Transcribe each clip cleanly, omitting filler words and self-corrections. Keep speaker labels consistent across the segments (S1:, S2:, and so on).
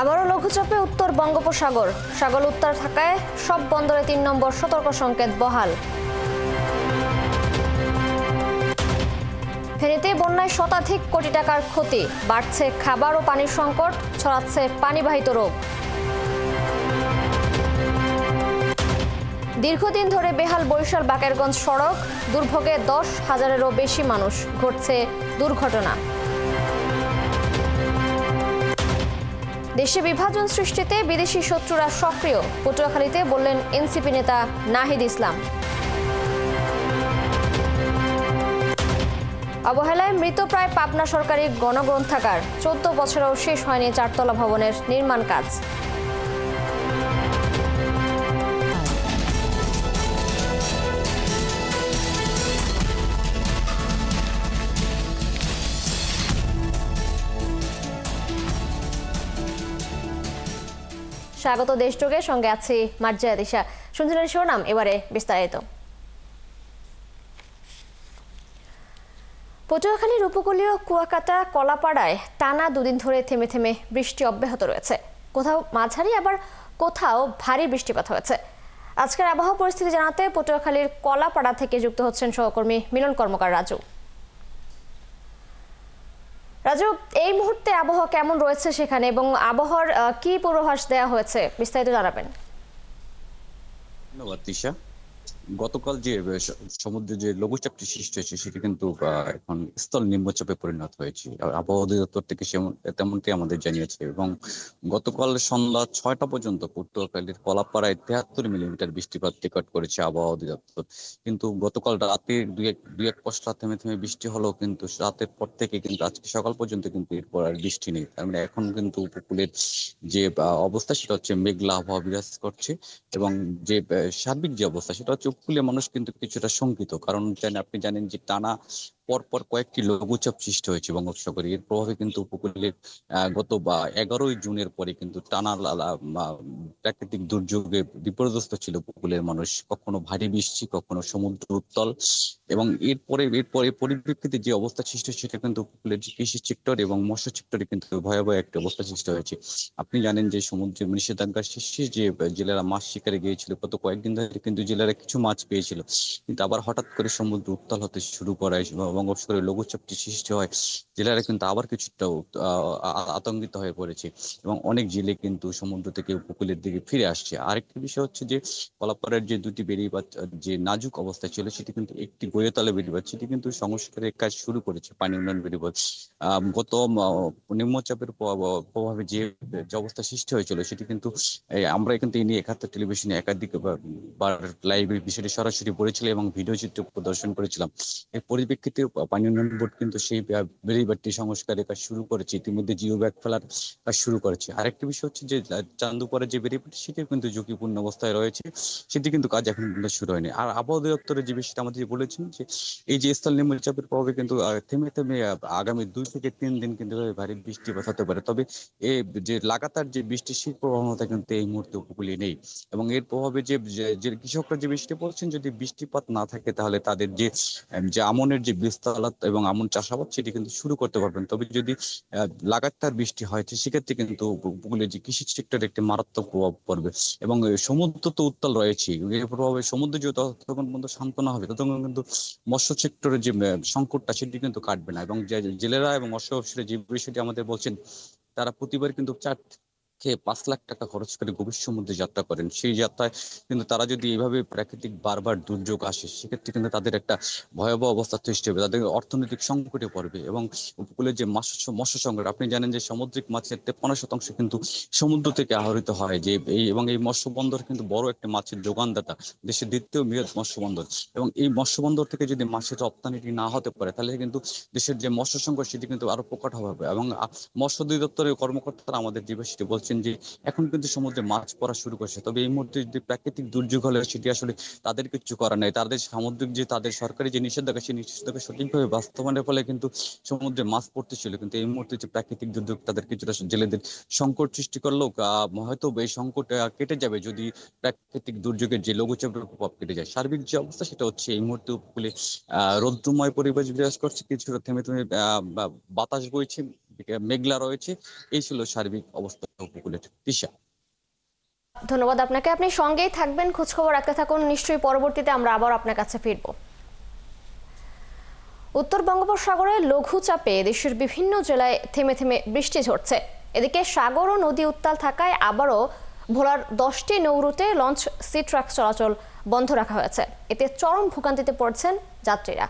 S1: আবারও লঘুচাপে উত্তর বঙ্গোপসাগর, সাগর উত্তাল থাকায় সব বন্দরে ৩ নম্বর সতর্ক সংকেত বহাল। ফেনীতে বন্যায় শতাধিক কোটি টাকার ক্ষতি, বাড়ছে খাবার ও পানির সংকট, ছড়াচ্ছে পানিবাহিত রোগ। দীর্ঘদিন ধরে বেহাল বরিশাল বাকেরগঞ্জ সড়ক, দুর্ভোগে 10,000-এরও বেশি মানুষ, ঘটছে দুর্ঘটনা। দেশে বিভাজন সৃষ্টিতে বিদেশি শত্রুরা সক্রিয়, পটুয়াখালীতে বললেন এনসিপি নেতা নাহিদ ইসলাম। অবহেলায় মৃতপ্রায় পাবনা সরকারি গণগ্রন্থাগার, 14 বছরেও শেষ হয়নি 4তলা ভবনের নির্মাণ কাজ। স্বাগত দেশযোগে, সঙ্গে আছি মার্জিয়া দিশা। শুনছিলেন শিরোনাম, এবারে বিস্তারিত। পটুয়াখালীর উপকূলীয় কুয়াকাটা কলাপাড়ায় টানা 2 দিন ধরে থেমে থেমে বৃষ্টি অব্যাহত রয়েছে। কোথাও মাঝারি, আবার কোথাও ভারী বৃষ্টিপাত হয়েছে। আজকের আবহাওয়া পরিস্থিতি জানাতে পটুয়াখালীর কলাপাড়া থেকে যুক্ত হচ্ছেন সহকর্মী মিলন কর্মকার রাজু। রাজু, এই মুহূর্তে আবহাওয়া কেমন রয়েছে সেখানে, এবং আবহাওয়ার কি পূর্বাভাস দেওয়া হয়েছে, বিস্তারিত জানাবেন।
S2: ধন্যবাদ তিশা। গতকাল যে সমুদ্রে যে লঘুচাপটি সৃষ্টি হয়েছে সেটি কিন্তু এখন স্থল নিম্নচাপে পরিণত হয়েছে। আবহাওয়া অধিদপ্তর থেকে তেমনটি আমাদের জানিয়েছে, এবং গতকাল সন্ধ্যা 6টা পর্যন্ত পটুয়াখালীর কলাপাড়ায় 73 মিলিমিটার বৃষ্টিপাত রেকর্ড করেছে আবহাওয়া অধিদপ্তর। কিন্তু গতকাল রাতে দুই এক পশলা থেমে থেমে বৃষ্টি হলো, কিন্তু রাতের পর থেকে কিন্তু আজকে সকাল পর্যন্ত কিন্তু এরপর আর বৃষ্টি নেই। তার মানে এখন কিন্তু উপকূলের যে অবস্থা সেটা হচ্ছে মেঘলা আবহাওয়া বিরাজ করছে, এবং যে সার্বিক যে অবস্থা সেটা হচ্ছে উপকূলীয় মানুষ কিন্তু কিছুটা শঙ্কিত। কারণ আপনি জানেন যে টানা পরপর কয়েকটি লঘুচাপ সৃষ্টি হয়েছে বঙ্গোপসাগরে। এর প্রভাবে কিন্তু উপকূলের গত 11ই জুনের পরে কিন্তু টানা প্রাকৃতিক দুর্যোগে বিপর্যস্ত ছিল উপকূলের মানুষ। কখনো ভারী বৃষ্টি, কখনো সমুদ্র উত্তাল, এবং এরপরে পরিপ্রেক্ষিতে যে অবস্থা সৃষ্টি হয়েছে সেটা কিন্তু উপকূলের যে কৃষি সেক্টর এবং মৎস্য সেক্টরে কিন্তু ভয়াবহ একটা অবস্থা সৃষ্টি হয়েছে। আপনি জানেন যে সমুদ্রের নিষেধাজ্ঞার শেষে যে জেলেরা মাছ শিকারে গিয়েছিল, গত কয়েকদিন ধরে কিন্তু জেলেরা কিছু মাছ পেয়েছিল, কিন্তু আবার হঠাৎ করে সমুদ্র উত্তাল হতে শুরু করায় বঙ্গোপসাগরে লঘুচাপটি সৃষ্টি হয়, জেলেরা কিন্তু আবার কিছুটা আতঙ্কিত হয়ে পড়েছে, এবং অনেক জেলে কিন্তু সমুদ্র থেকে উপকূলের দিকে ফিরে আসছে। আরেকটি বিষয় হচ্ছে যে কলাপাড়ার যে 2টি বেড়িবাঁধ যে নাজুক অবস্থায় ছিল, সেটি কিন্তু একটি গড়িয়াতলা বেড়িবাঁধ, সেটি কিন্তু সংস্কারের কাজ শুরু করেছে পানি উন্নয়ন বেড়িবাঁধ। গত নিম্নচাপের প্রভাবে যে অবস্থা সৃষ্টি হয়েছিল সেটি কিন্তু আমরা কিন্তু এই নিয়ে 71 টেলিভিশনে একাধিক বার লাইভে বিষয়টি সরাসরি পড়েছিল এবং ভিডিও চিত্র প্রদর্শন করেছিলাম। এর পরিপ্রেক্ষিতে পানি উন্নয়ন বোর্ড কিন্তু সেই বেড়িবাঁধটি সংস্কারের কাজ শুরু করেছে, ইতিমধ্যে জিও ব্যাগ ফেলার কাজ শুরু করেছে। আরেকটি বিষয় হচ্ছে যে চান্দুপাড়ার যে বেড়িবাঁধটি সেটি কিন্তু ঝুঁকিপূর্ণ অবস্থায় রয়েছে, সেটি কিন্তু কাজ এখন কিন্তু শুরু হয়নি। আর আবহাওয়া অধিদপ্তরের যে বিষয়টা আমাদের বলেছেন যে এই যে স্থল নিম্নচাপের প্রভাবে কিন্তু থেমে থেমে আগামী 2 থেকে 3 দিন কিন্তু ভারী বৃষ্টিপাত হতে পারে। তবে এই যে লাগাতার যে বৃষ্টির শীত প্রবণতা কিন্তু এই মুহূর্তে উপকূলে নেই, এবং এর প্রভাবে যে কৃষকরা যে বৃষ্টি পড়ছেন, যদি বৃষ্টিপাত না থাকে তাহলে তাদের যে যে আমনের যে বীজতলা এবং আমন চাষাবাদ সেটি কিন্তু শুরু করতে পারবেন। তবে যদি লাগাতার বৃষ্টি হয় সেক্ষেত্রে কিন্তু উপকূলের যে কৃষি সেক্টরে একটি মারাত্মক প্রভাব পড়বে, এবং সমুদ্র তো উত্তাল রয়েছে, এর প্রভাবে সমুদ্র যে ততক্ষণ পর্যন্ত শান্ত না হবে ততক্ষণ কিন্তু মৎস্য সেক্টরের যে সংকটটা সেটি কিন্তু কাটবে না। এবং জেলেরা এবং মৎস্য অফিসারের যে বিষয়টি আমাদের বলছেন, তারা প্রতিবার কিন্তু 4 থেকে 5 লাখ টাকা খরচ করে গভীর সমুদ্রে যাত্রা করেন। সেই যাত্রায় কিন্তু তারা যদি এইভাবে প্রাকৃতিক বারবার দুর্যোগ আসে সেক্ষেত্রে কিন্তু তাদের একটা ভয়াবহ অবস্থা সৃষ্টি হবে, তাদের অর্থনৈতিক সংকটে পড়বে। এবং উপকূলের যে মৎস্য সংকট, আপনি জানেন যে সামুদ্রিক মাছের 53% কিন্তু সমুদ্র থেকে আহরিত হয়, যে এই মৎস্য বন্দর কিন্তু বড় একটা মাছের যোগানদাতা, দেশের 2য় বৃহৎ মৎস্য বন্দর। এবং এই মৎস্য বন্দর থেকে যদি মাছের রপ্তানিটি না হতে পারে তাহলে কিন্তু দেশের যে মৎস্য সংকট সেটি কিন্তু আরো প্রকট হবে। এবং মৎস্য অধিদপ্তরের কর্মকর্তারা আমাদের যে বিষয়টি বলছেন যে এখন কিন্তু সমুদ্রে মাছ পড়া শুরু করছে, তবে এই মুহূর্তে যদি প্রাকৃতিক দুর্যোগ হলে সেটি আসলে তাদের কিছু করার নেই। তাদের সামুদ্রিক যে তাদের সরকারি যে নিষেধাজ্ঞা, সেই নিষেধাজ্ঞা সঠিকভাবে বাস্তবায়নের ফলে কিন্তু সমুদ্রে মাছ পড়তেছিল, কিন্তু এই মুহূর্তে যে প্রাকৃতিক দুর্যোগ তাদের কিছুটা জেলেদের সংকট সৃষ্টি করলেও হয়তো এই সংকট কেটে যাবে যদি প্রাকৃতিক দুর্যোগের যে লঘুচাপের প্রভাব কেটে যায়। সার্বিক যে অবস্থা সেটা হচ্ছে এই মুহূর্তে উপকূলে রৌদ্রময় পরিবেশ বিরাজ করছে, কিছুটা থেমে থেমে বাতাস বইছে, মেঘলা রয়েছে। এই ছিল সার্বিক অবস্থা উপকূলের। তৃষা।
S1: ধন্যবাদ আপনাকে। আপনি সঙ্গেই থাকবেন, খোঁজখবর রাখতে থাকুন। নিশ্চয়ই পরবর্তীতে আমরা আবার আপনার কাছে ফিরব। উত্তর বঙ্গোপসাগরে লঘুচাপে দেশের বিভিন্ন জেলায় থেমে থেমে বৃষ্টি ঝরছে। এদিকে সাগর ও নদী উত্তাল থাকায় আবারও ভোলার 10টি নৌরুটে লঞ্চ সি ট্রাক চলাচল বন্ধ রাখা হয়েছে। এতে চরম ভোগান্তিতে পড়ছেন যাত্রীরা।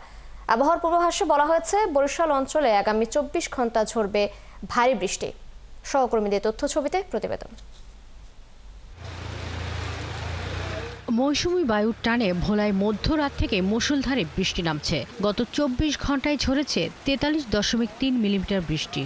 S1: আবহাওয়ার পূর্বাভাসে বলা হয়েছে, বরিশাল অঞ্চলে আগামী 24 ঘন্টা ঝরবে ভারী বৃষ্টি। সহকর্মীদের তথ্য ছবিতে প্রতিবেদন।
S3: মৌসুমী বায়ুর টানে ভোলায় মধ্যরাত থেকে মুষলধারে বৃষ্টি নামছে। গত 24 ঘন্টায় ঝরেছে 43.3 মিলিমিটার বৃষ্টি।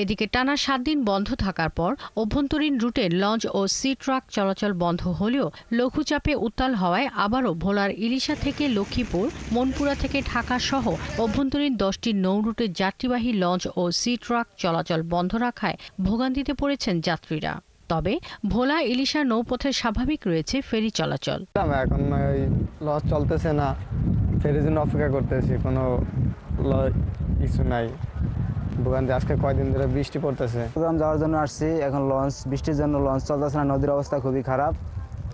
S3: এদিকে টানা 7 দিন বন্ধ থাকার পর অভ্যন্তরীণ রুটে লঞ্চ ও সি ট্রাক চলাচল বন্ধ হলেও লঘুচাপে উত্তাল হওয়ায় আবারও ভোলার ইলিশা থেকে লক্ষ্মীপুর, মনপুরা থেকে ঢাকা সহ অভ্যন্তরীণ 10টি নৌরুটে যাত্রীবাহী লঞ্চ ও সি ট্রাক চলাচল বন্ধ রাখায় ভোগান্তিতে পড়েছেন যাত্রীরা। তবে ভোলা ইলিশা নৌপথে স্বাভাবিক রয়েছে ফেরি চলাচল।
S4: এখন লঞ্চ চলতেছে না, ফেরির জন্য অপেক্ষা করতেছি, কোনো কিছু নাই। ভোগান্তি আজকে কয়দিন ধরে বৃষ্টি পড়তেছে।
S5: প্রোগ্রাম যাওয়ার জন্য আসছি, এখন লঞ্চ বৃষ্টির জন্য লঞ্চ চলতেছে না, নদীর অবস্থা খুবই খারাপ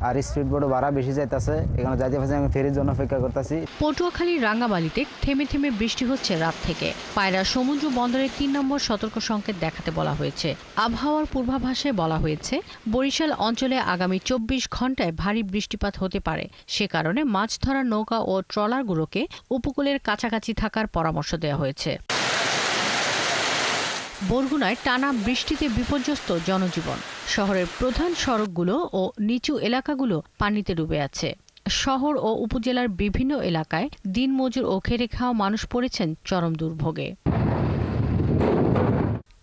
S5: আর স্পিড বোটও ভাড়া বেশি যাইতেছে। এখানে যাইতে পারছি, আমি ফেরির জন্য অপেক্ষা করতেছি।
S3: পটুয়াখালীর রাঙ্গামালিতে থেমে থেমে বৃষ্টি হচ্ছে রাত থেকে। পায়রা সমুদ্র বন্দরে 3 নম্বর সতর্ক সংকেত দেখাতে বলা হয়েছে। আবহাওয়ার পূর্বাভাসে বলা হয়েছে, বরিশাল অঞ্চলে আগামী 24 ঘন্টায় ভারী বৃষ্টিপাত হতে পারে। সে কারণে মাছ ধরার নৌকা ও ট্রলারগুলোকে উপকূলের কাছাকাছি থাকার পরামর্শ দেওয়া হয়েছে। বরগুনায় টানা বৃষ্টিতে বিপর্যস্ত জনজীবন। শহরের প্রধান সড়কগুলো ও নিচু এলাকাগুলো পানিতে ডুবে আছে। শহর ও উপজেলার বিভিন্ন এলাকায় দিনমজুর ও খেটে খাওয়া মানুষ পড়েছেন চরম দুর্ভোগে।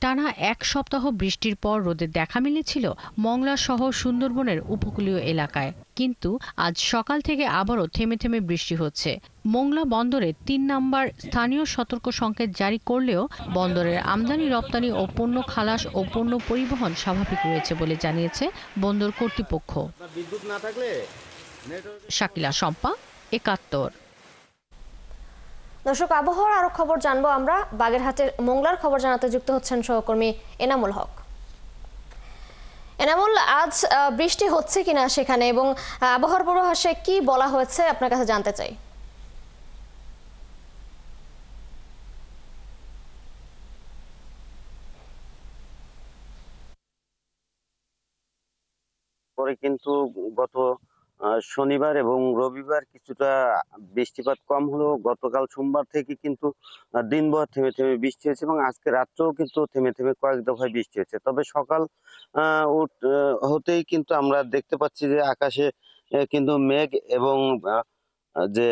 S3: টানা 1 সপ্তাহ বৃষ্টির পর রোদের দেখা মিলেছিল মংলা সহ সুন্দরবনের উপকূলীয় এলাকায়, কিন্তু আজ সকাল থেকে আবারও থেমে থেমে বৃষ্টি হচ্ছে। মোংলা বন্দরে 3 নম্বর স্থানীয় সতর্ক সংকেত জারি করলেও বন্দরের আমদানি রপ্তানি ও পণ্য খালাস ও পণ্য পরিবহন স্বাভাবিক রয়েছে বলে জানিয়েছে বন্দর কর্তৃপক্ষ। শাকিলা শম্পা, ৭১।
S1: দর্শক, আবহাওয়ার আরো খবর জানবো আমরা। বাগেরহাটের মোংলার খবর জানাতে যুক্ত হচ্ছেন সহকর্মী এনামুল হক। এনামুল, আজ বৃষ্টি হচ্ছে কিনা সেখানে, এবং আবহাওয়ার পূর্বাভাসে কি বলা হয়েছে আপনার কাছে জানতে চাই।
S6: পরে কিন্তু গত শনিবার এবং রবিবার কিছুটা বৃষ্টিপাত কম হলেও গতকাল সোমবার থেকে কিন্তু দিনভর থেমে থেমে বৃষ্টি হয়েছে এবং আজকে রাত্রেও কিন্তু থেমে থেমে কয়েক দফায় বৃষ্টি হয়েছে। তবে সকাল হতেই কিন্তু আমরা দেখতে পাচ্ছি যে আকাশে কিন্তু মেঘ এবং যে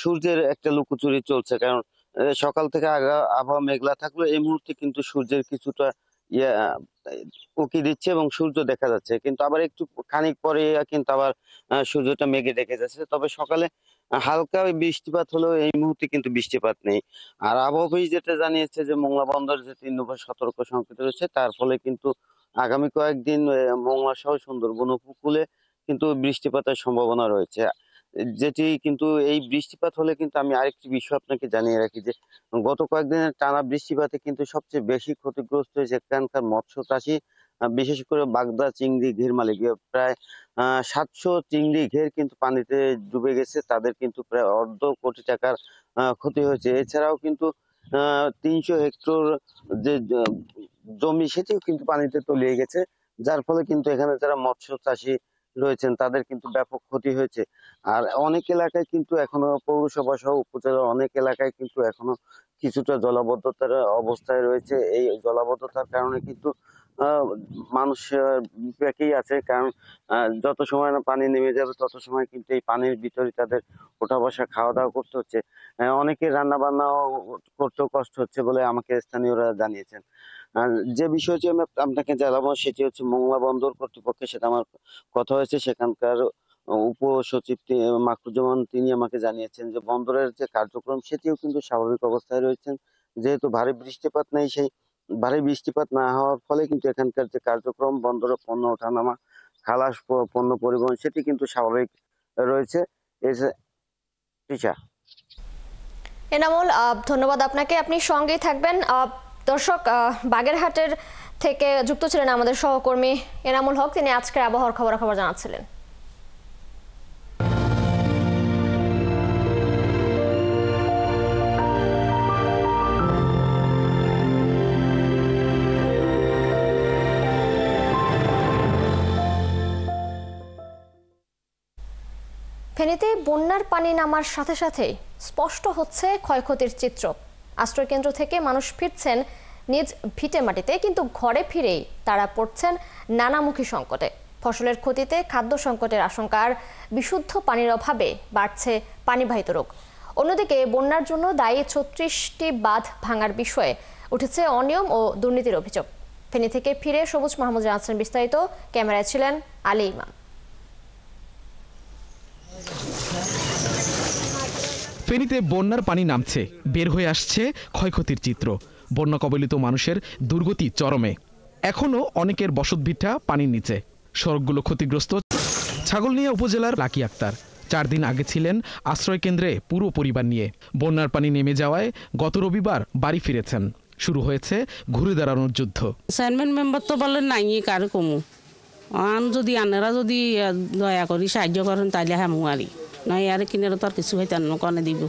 S6: সূর্যের একটা লুকোচুরি চলছে। কারণ সকাল থেকে আবহাওয়া মেঘলা থাকলো, এই মুহূর্তে কিন্তু সূর্যের কিছুটা ইয়ে উঁকি দিচ্ছে এবং সূর্য দেখা যাচ্ছে, কিন্তু আবার একটু খানিক পরে কিন্তু আবার সূর্যটা মেঘে ঢেকে যাচ্ছে। তবে সকালে হালকা বৃষ্টিপাত হলেও এই মুহূর্তে কিন্তু বৃষ্টিপাত নেই। আর আবহাওয়া অফিস যেটা জানিয়েছে যে মোংলা বন্দর যে 3 নম্বর সতর্ক সংকেত রয়েছে, তার ফলে কিন্তু আগামী কয়েকদিন মোংলা সহ সুন্দরবন উপকূলে কিন্তু বৃষ্টিপাতের সম্ভাবনা রয়েছে। যেটি কিন্তু এই বৃষ্টিপাত হলে কিন্তু আমি আরেকটি বিষয় আপনাকে জানিয়ে রাখি যে গত কয়েকদিনের টানা বৃষ্টিপাতে কিন্তু সবচেয়ে বেশি ক্ষতিগ্রস্ত হয়েছে এখানকার মৎস্য চাষী, বিশেষ করে বাগদা চিংড়ি ঘের মালিক। প্রায় 700 চিংড়ি ঘের কিন্তু পানিতে ডুবে গেছে, তাদের কিন্তু প্রায় অর্ধ কোটি টাকার ক্ষতি হয়েছে। এছাড়াও কিন্তু 300 হেক্টর যে জমি সেটিও কিন্তু পানিতে তলিয়ে গেছে, যার ফলে কিন্তু এখানে যারা মৎস্য চাষী রয়েছেন তাদের কিন্তু ব্যাপক ক্ষতি হয়েছে। আর অনেক এলাকায় কিন্তু এখনো পৌরসভা সহ উপজেলার অনেক এলাকায় কিন্তু এখনো কিছুটা জলাবদ্ধতার অবস্থায় রয়েছে। এই জলাবদ্ধতার কারণে কিন্তু মানুষ বিপাকেই আছে, কারণ যত সময় না পানি নেমে যাবে তত সময় কিন্তু এই পানির ভিতরে তাদের ওঠা বসা খাওয়া দাওয়া করতে হচ্ছে। অনেকের রান্না বান্নাও করতেও কষ্ট হচ্ছে বলে আমাকে স্থানীয়রা জানিয়েছেন। আর যে বিষয়টি আমি আপনাকে জানাবো সেটি হচ্ছে মোংলা বন্দর কর্তৃপক্ষের সাথে আমার কথা হয়েছে। সেখানকার উপসচিব মাকরুজ্জামান তিনি আমাকে জানিয়েছেন যে বন্দরের যে কার্যক্রম সেটিও কিন্তু স্বাভাবিক অবস্থায় রয়েছেন। যেহেতু ভারী বৃষ্টিপাত নেই, সেই ভারী বৃষ্টিপাত না হওয়ার ফলে কিন্তু এখানকার যে কার্যক্রম বন্দরে পণ্য ওঠানামা, খালাস, পণ্য পরিবহন সেটি কিন্তু স্বাভাবিক রয়েছে।
S1: এনামুল, ধন্যবাদ আপনাকে, আপনি সঙ্গেই থাকবেন। দর্শক, বাগেরহাটের থেকে যুক্ত ছিলেন আমাদের সহকর্মী এনামুল হক, তিনি আজকের আবহাওয়ার খবরাখবর জানাচ্ছিলেন। ফেনীতে বন্যার পানি নামার সাথে সাথে স্পষ্ট হচ্ছে ক্ষয়ক্ষতির চিত্র। আশ্রয়কেন্দ্র থেকে মানুষ ফিরছেন নিজ ভিটে মাটিতে, কিন্তু ঘরে ফিরেই তারা পড়ছেন নানামুখী সংকটে। ফসলের ক্ষতিতে খাদ্য সংকটের আশঙ্কা আর বিশুদ্ধ পানির অভাবে বাড়ছে পানিবাহিত রোগ। অন্যদিকে বন্যার জন্য দায়ী ৩৬টি বাঁধ ভাঙার বিষয়ে উঠেছে অনিয়ম ও দুর্নীতির অভিযোগ। ফেনী থেকে ফিরে সবুজ মাহমুদ জানাচ্ছেন বিস্তারিত। ক্যামেরায় ছিলেন আলী ইমাম।
S7: ফেনীতে বন্যার পানি নামছে, বের হয়ে আসছে ক্ষয়ক্ষতির চিত্র। বন্যা কবলিত মানুষের দুর্গতি চরমে। এখনও অনেকের বসতভিটা পানির নিচে, সড়কগুলো ক্ষতিগ্রস্ত। ছাগলনিয়া উপজেলার লাকি আক্তার 4 দিন আগে ছিলেন আশ্রয় কেন্দ্রে পুরো পরিবার নিয়ে। বন্যার পানি নেমে যাওয়ায় গত রবিবার বাড়ি ফিরেছেন। শুরু হয়েছে ঘুরে দাঁড়ানোর যুদ্ধ।
S8: চেয়ারম্যান মেম্বার তো বলেন নাই কার কমু, যদি আনারা যদি দয়া করি সাহায্য করেন তাইলে হ্যাঁ মুয়ারি নয় আর কিনারে তো আর কিছু হইতে কনে দিব।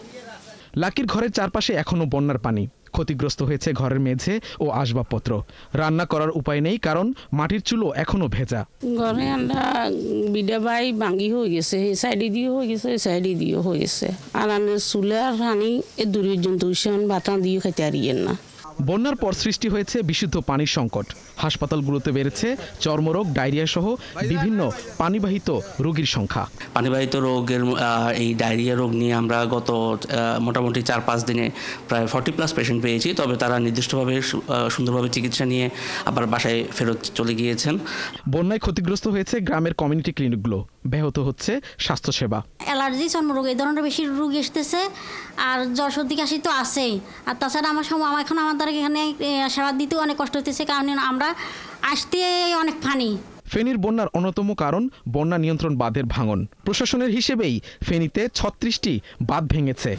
S7: লাকির ঘরের চারপাশে এখনো বন্যার পানি। ক্ষতিগ্রস্ত হয়েছে ঘরের মেঝে ও আসবাবপত্র। রান্না করার উপায় নেই, কারণ মাটির চুলো এখনো ভেজা।
S8: ঘরে আমরা বিডা বাই ভাঙ্গি হয়ে গেছে, এই সাইডে দিয়ে হয়ে গেছে, এই সাইডে দিয়ে হয়ে গেছে। আর চুলে আর রানি এ দুর্জন বাটা দিয়ে খাইতে আরিয়েন না।
S7: বন্যার পর সৃষ্টি হয়েছে বিশুদ্ধ পানির সংকট। হাসপাতালগুলোতে বেড়েছে চর্মরোগ, ডায়রিয়া সহ বিভিন্ন পানিবাহিত রোগীর সংখ্যা।
S9: পানিবাহিত রোগের এই ডায়রিয়া রোগ নিয়ে আমরা গত মোটামুটি 4-5 দিনে প্রায় 40+ পেশেন্ট পেয়েছি। তবে তারা নির্দিষ্টভাবে সুন্দরভাবে চিকিৎসা নিয়ে আবার বাসায় ফেরত চলে গিয়েছেন।
S7: বন্যায় ক্ষতিগ্রস্ত হয়েছে গ্রামের কমিউনিটি ক্লিনিকগুলো, ব্যাহত হচ্ছে স্বাস্থ্যসেবা।
S10: অ্যালার্জি, চর্মরোগ এই ধরনের বেশি রোগ এসতেছে, আর জ্বর সর্দি কাশি তো আছেই। আর তাছাড়া এখন আমাদের এখানে সেবা দিতেও অনেক কষ্ট হতেছে, কারণ আমরা আসতে অনেক পানি।
S7: ফেনীর বন্যার অন্যতম কারণ বন্যা নিয়ন্ত্রণ বাঁধের ভাঙন। প্রশাসনের হিসেবেই ফেনীতে 36টি বাঁধ ভেঙেছে।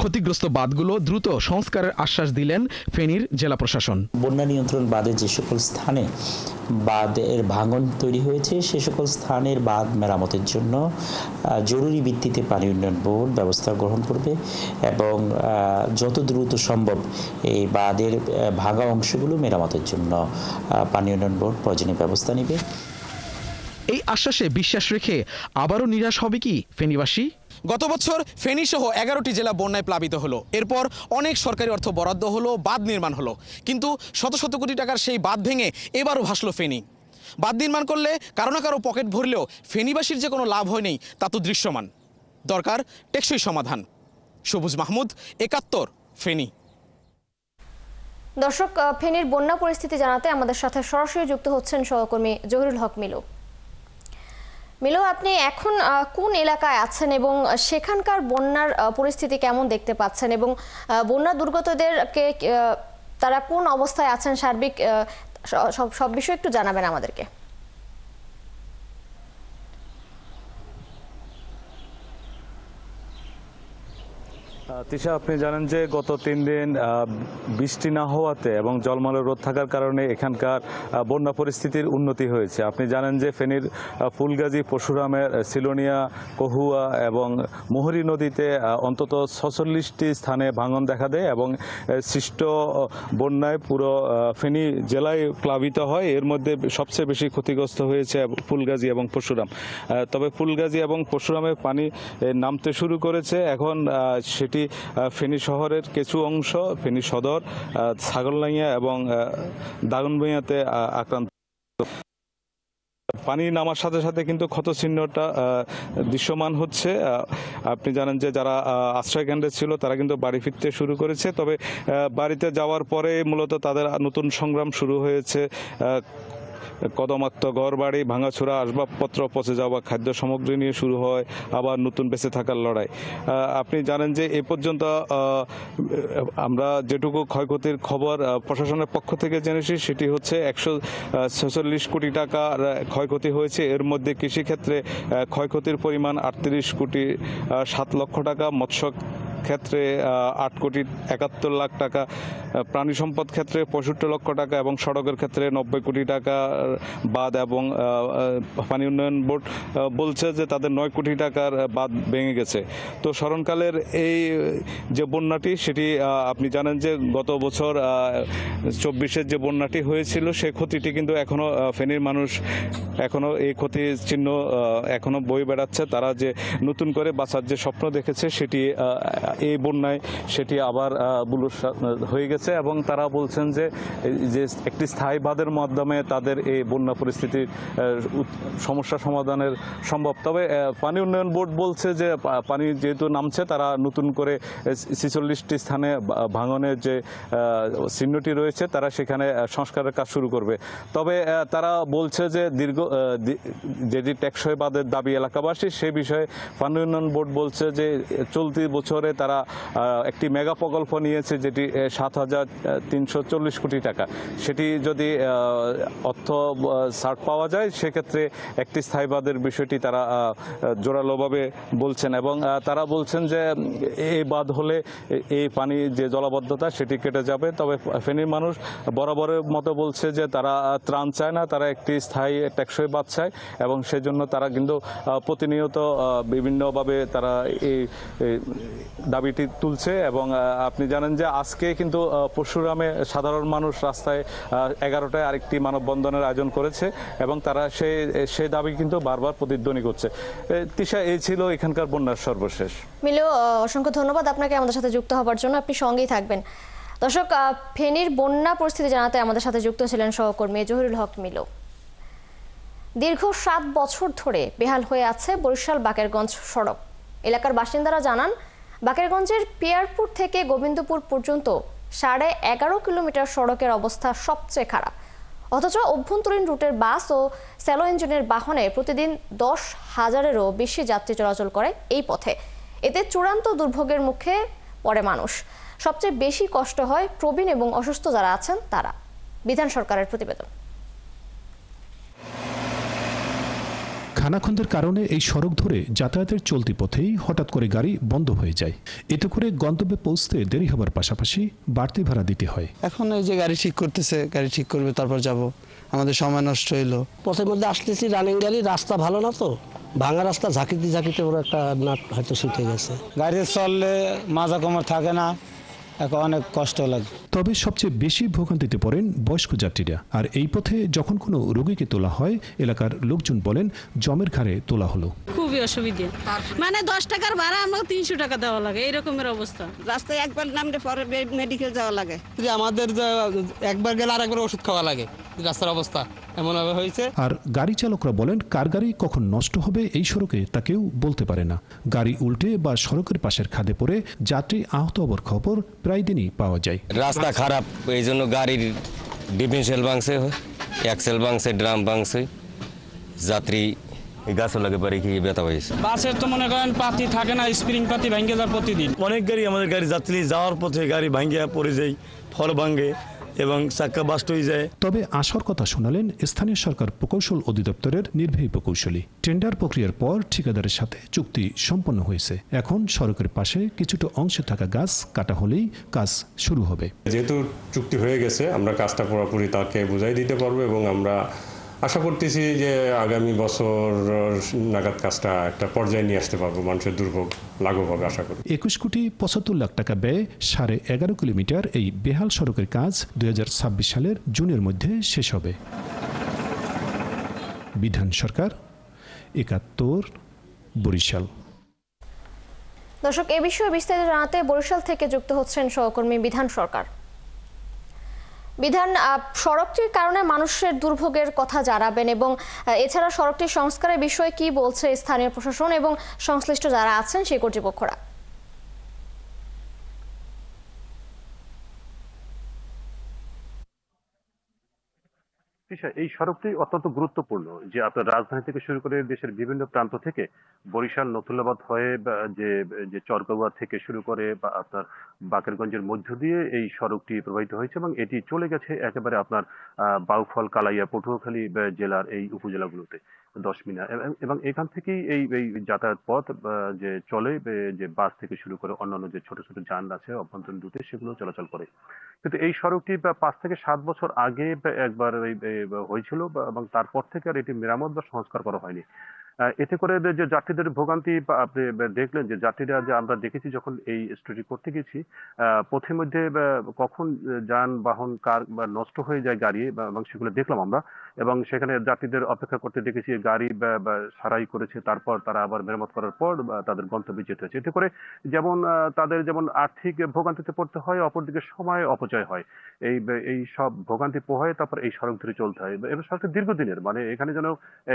S7: ক্ষতিগ্রস্ত বাঁধগুলো দ্রুত সংস্কারের আশ্বাস দিলেন ফেনীর জেলা প্রশাসন।
S11: বন্যা নিয়ন্ত্রণ বাঁধের যে সকল স্থানে বাঁধের ভাঙন তৈরি হয়েছে, সে সকল স্থানের বাঁধ মেরামতের জন্য জরুরি ভিত্তিতে পানি উন্নয়ন বোর্ড ব্যবস্থা গ্রহণ করবে এবং যত দ্রুত সম্ভব এই বাঁধের ভাঙা অংশগুলো মেরামতের জন্য পানি উন্নয়ন বোর্ড প্রয়োজনীয় ব্যবস্থা নেবে।
S7: এই আশ্বাসে বিশ্বাস রেখে আবারও নিরাশ হবে কি ফেনীবাসী?
S12: গত বছর ফেনী সহ 11টি জেলা বন্যায় প্লাবিত হলো। এরপর অনেক সরকারি অর্থ বরাদ্দ হলো, বাঁধ নির্মাণ হলো, কিন্তু শত শত কোটি টাকার সেই বাঁধ ভেঙে এবারও ভাসলো ফেনী। বাঁধ নির্মাণ করলে কারো না কারো পকেট ভরলেও ফেনীবাসীর যে কোনো লাভ হয়নি তা তো দৃশ্যমান। দরকার টেকসই সমাধান। সবুজ মাহমুদ, 71, ফেনী।
S1: দর্শক, ফেনীর বন্যা পরিস্থিতি জানাতে আমাদের সাথে সরাসরি যুক্ত হচ্ছেন সহকর্মী জহিরুল হক মিলু। মিলু, আপনি এখন কোন এলাকায় আছেন এবং সেখানকার বন্যার পরিস্থিতি কেমন দেখতে পাচ্ছেন, এবং বন্যা দুর্গতদেরকে তারা কোন অবস্থায় আছেন, সার্বিক সব বিষয় একটু জানাবেন আমাদেরকে।
S13: তিশা, আপনি জানেন যে গত 3 দিন বৃষ্টি না হওয়াতে এবং জলমল রোদ থাকার কারণে এখানকার বন্যা পরিস্থিতির উন্নতি হয়েছে। আপনি জানেন যে ফেনীর ফুলগাজী, পরশুরামের সিলোনিয়া, কহুয়া এবং মোহরী নদীতে অন্তত 46টি স্থানে ভাঙন দেখা দেয় এবং সৃষ্ট বন্যায় পুরো ফেনী জেলায় প্লাবিত হয়। এর মধ্যে সবচেয়ে বেশি ক্ষতিগ্রস্ত হয়েছে ফুলগাজী এবং পরশুরাম। তবে ফুলগাজী এবং পরশুরামে পানি নামতে শুরু করেছে। এখন সেটি ফেনী শহরের কিছু অংশ, ফেনী সদর, ছাগলনাইয়া এবং দাগনভূঞাতে আক্রান্ত। পানি নামার সাথে সাথে কিন্তু ক্ষতচিহ্নটা দৃশ্যমান হচ্ছে। আপনি জানেন যে যারা আশ্রয় কেন্দ্রে ছিল তারা কিন্তু বাড়ি ফিরতে শুরু করেছে। তবে বাড়িতে যাওয়ার পরে মূলত তাদের নতুন সংগ্রাম শুরু হয়েছে। কদমাক্ত ঘর বাড়ি, ভাঙাচোরা আসবাবপত্র, পচে যাওয়া খাদ্য সামগ্রী নিয়ে শুরু হয় আবার নতুন বেঁচে থাকার লড়াই। আপনি জানেন যে এ পর্যন্ত আমরা যেটুকু ক্ষয়ক্ষতির খবর প্রশাসনের পক্ষ থেকে জেনেছি সেটি হচ্ছে 146 কোটি টাকার ক্ষয়ক্ষতি হয়েছে। এর মধ্যে কৃষিক্ষেত্রে ক্ষয়ক্ষতির পরিমাণ 38 কোটি 7 লক্ষ টাকা, মৎস্য ক্ষেত্রে 8,71,00,000 টাকা, প্রাণী সম্পদ ক্ষেত্রে 65 লক্ষ টাকা এবং সড়কের ক্ষেত্রে 90 কোটি টাকা বাঁধ এবং পানি উন্নয়ন বোর্ড বলছে যে তাদের 9 কোটি টাকার বাঁধ ভেঙে গেছে। তো স্মরণকালের এই যে বন্যাটি সেটি আপনি জানেন যে গত বছর 24-এর যে বন্যাটি হয়েছিল সেই ক্ষতিটি কিন্তু এখনো ফেনীর মানুষ এখনো এই ক্ষতির চিহ্ন এখনো বয়ে বেড়াচ্ছে। তারা যে নতুন করে বাঁচার যে স্বপ্ন দেখেছে সেটি এই বন্যায় সেটি আবার বুলুশ হয়ে গেছে এবং তারা বলছেন যে একটি স্থায়ী বাঁধের মাধ্যমে তাদের এই বন্যা পরিস্থিতির সমস্যা সমাধানের সম্ভব। তবে পানি উন্নয়ন বোর্ড বলছে যে পানি যেহেতু নামছে তারা নতুন করে 46টি স্থানে ভাঙনের যে চিহ্নটি রয়েছে তারা সেখানে সংস্কারের কাজ শুরু করবে। তবে তারা বলছে যে যেটি টেকসই বাঁধের দাবি এলাকাবাসী সে বিষয়ে পানি উন্নয়ন বোর্ড বলছে যে চলতি বছরে তারা একটি মেগা প্রকল্প নিয়েছে যেটি 7,340 কোটি টাকা। সেটি যদি অর্থ ছাড় পাওয়া যায় সেক্ষেত্রে একটি স্থায়ী বাঁধের বিষয়টি তারা জোরালোভাবে বলছেন এবং তারা বলছেন যে এই বাঁধ হলে এই পানি যে জলাবদ্ধতা সেটি কেটে যাবে। তবে ফেনীর মানুষ বরাবরের মতো বলছে যে তারা ত্রাণ চায় না, তারা একটি স্থায়ী টেকসই বাঁধ চায় এবং সেজন্য তারা কিন্তু প্রতিনিয়ত বিভিন্নভাবে তারা এই দাবিটি তুলছে। এবং আপনি জানেন যে আজকে কিন্তু পরশুরামে সাধারণ মানুষ রাস্তায় 11টায় আরেকটি মানববন্ধনের আয়োজন করেছে এবং তারা সেই দাবি কিন্তু বারবার প্রতিধ্বনি করছে। তিশা, এই ছিল এখানকার বন্যার সর্বশেষ।
S1: মিলো, অসংখ্য ধন্যবাদ আপনাকে আমাদের সাথে যুক্ত হবার জন্য। আপনি সঙ্গেই থাকবেন। দর্শক, ফেনীর বন্যা পরিস্থিতি জানাতে আমাদের সাথে যুক্ত ছিলেন সহকর্মী জহিরুল হক মিলো। দীর্ঘ 7 বছর ধরে বেহাল হয়ে আছে বরিশাল বাকেরগঞ্জ সড়ক। এলাকার বাসিন্দারা জানান, বাকেরগঞ্জের পিয়ারপুর থেকে গোবিন্দপুর পর্যন্ত 11.5 কিলোমিটার সড়কের অবস্থা সবচেয়ে খারাপ। অথচ অভ্যন্তরীণ রুটের বাস ও স্যালো ইঞ্জিনের বাহনে প্রতিদিন 10,000-এরও বেশি যাত্রী চলাচল করে এই পথে। এতে চূড়ান্ত দুর্ভোগের মুখে পড়ে মানুষ। সবচেয়ে বেশি কষ্ট হয় প্রবীণ এবং অসুস্থ যারা আছেন তারা। বিধান সরকারের প্রতিবেদন।
S14: খানাখন্দের কারণে এই সড়ক ধরে যাতায়াতের চলতি পথেই হঠাৎ করে গাড়ি বন্ধ হয়ে যায়। এতে করে গন্তব্যে পৌঁছতে দেরি হবার পাশাপাশি বাড়তি ভাড়া দিতে হয়।
S15: এখন এই যে গাড়ি ঠিক করতেছে, গাড়ি ঠিক করবে তারপর যাব, আমাদের সময় নষ্ট হইলো। পথের মধ্যে আসতেছি রানিং গাড়ি, রাস্তা ভালো না তো, ভাঙা রাস্তা, ঝাঁকিতে ঝাঁকিতে ওরা একটা নাট হয়তো ছুটে গেছে। গাড়ি চললে মাজা কোমর থাকে না, এখন অনেক কষ্ট লাগে।
S14: তবে সবচেয়ে বেশি ভোগান্তিতে পড়েন বয়স্ক যাত্রীরা। আর এই পথে যখন কোনো রোগীকে তোলা হয়, এলাকার লোকজন বলেন জমের ঘাড়ে তোলা হলো।
S8: খুবই অসুবিধা, মানে 10 টাকার ভাড়া আমাকে 300 টাকা দেওয়া লাগে, এরকমের অবস্থা।
S16: রাস্তায় একবার নামলে পরে মেডিকেল যাওয়া লাগে।
S15: আমাদের একবার গেলে আরেকবার ওষুধ খাওয়া লাগে, রাস্তার অবস্থা এমন হয়েছে।
S14: আর গাড়ি চালকরা বলেন কার গাড়ি কখন নষ্ট হবে এই সড়কে তা কেউ বলতে পারে না। গাড়ি উল্টে বা সড়কের পাশের খাদে পড়ে যাত্রী আহত হবার খবর প্রায় দিনই পাওয়া যায়।
S17: রাস্তা খারাপ, এই জন্য গাড়ির ডিফেন্সিয়াল ভাঙছে, এক্সেল ভাঙছে, ড্রাম ভাঙছে, যাত্রী গাছও লাগে পারে কি ব্যথা হয়েছে।
S18: বাসের তো মনে করেন পাতি থাকে না, স্প্রিং পাতি ভাঙে যায় প্রতিদিন।
S19: অনেক গাড়ি, আমাদের গাড়ি যাত্রী যাওয়ার পথে গাড়ি ভাঙ্গিয়া পড়ে যায়, ফল ভাঙ্গে এবং চাক্কা বাস্ট হয়ে যায়।
S14: তবে আশার কথা শোনালেন স্থানীয় সরকার প্রকৌশল অধিদপ্তরের নির্বাহী প্রকৌশলী। টেন্ডার প্রক্রিয়ার পর ঠিকাদারের সাথে চুক্তি সম্পন্ন হয়েছে। এখন সড়কের পাশে কিছুটা অংশে থাকা গাছ কাটা হলেই কাজ শুরু হবে।
S20: যেহেতু চুক্তি হয়ে গেছে, আমরা কাজটা পুরোপুরি তাকে বুঝাই দিতে পারবো এবং আমরা আশা করতেছি যে আগামী বছর নাগাদ কাজটা একটা পর্যায়ে নিয়ে আসতে পারবো, মানুষের দুর্ভোগ লাঘব হবে আশা করি।
S14: 21,75,00,000 টাকা ব্যয়ে 11.5 কিলোমিটার এই বেহাল সড়কের কাজ 2026 সালের জুনের মধ্যে শেষ হবে। বিধান সরকার, 71, বরিশাল।
S1: দর্শক, এ বিষয়ে বিস্তারিত জানাতে বরিশাল থেকে যুক্ত হচ্ছেন সহকর্মী বিধান সরকার। বিধান, সড়কটির কারণে মানুষের দুর্ভোগের কথা জানাবেন এবং এছাড়া সড়কটির সংস্কারের বিষয়ে কি বলছে স্থানীয় প্রশাসন এবং সংশ্লিষ্ট যারা আছেন সেই কর্তৃপক্ষরা।
S21: এই সড়কটি অত্যন্ত গুরুত্বপূর্ণ, যে আপনার রাজধানী থেকে শুরু করে দেশের বিভিন্ন প্রান্ত থেকে বরিশাল নথুল্লাবাদ হয়ে বা যে যে চরকাউয়া থেকে শুরু করে বা আপনার বাকেরগঞ্জের মধ্য দিয়ে এই সড়কটি প্রবাহিত হয়েছে এবং এটি চলে গেছে একেবারে আপনার বাউফল, কালাইয়া, পটুয়াখালী জেলার এই উপজেলাগুলোতে 10 মিনা, এবং এখান থেকেই এই যাতায়াত পথ যে চলে, যে বাস থেকে শুরু করে অন্যান্য যে ছোট ছোট যান আছে অভ্যন্তরীণ রুটে, সেগুলো চলাচল করে। কিন্তু এই সড়কটি 5 থেকে 7 বছর আগে একবার হয়েছিল এবং তারপর থেকে আর এটি মেরামত বা সংস্কার করা হয়নি। এতে করে যে যাত্রীদের ভোগান্তি আপনি দেখলেন, যে যাত্রীরা, যে আমরা দেখেছি যখন এই স্টোরি করতে গেছি, পথের মধ্যে কখন যানবাহন কার বা নষ্ট হয়ে যায় গাড়ি এবং সেগুলো দেখলাম আমরা, এবং সেখানে যাত্রীদের অপেক্ষা করতে দেখেছি, গাড়ি সারাই করেছে, তারপর তারা আবার মেরামত করার পর তাদের গন্তব্যে যেতে হয়েছে। এতে করে যেমন তাদের যেমন আর্থিক ভোগান্তিতে পড়তে হয়, অপরদিকে সময় অপচয় হয়। এই সব ভোগান্তি পোহায় তারপর এই সড়ক ধরে চলতে হয়, এবং সড়কটা দীর্ঘদিনের, মানে এখানে যেন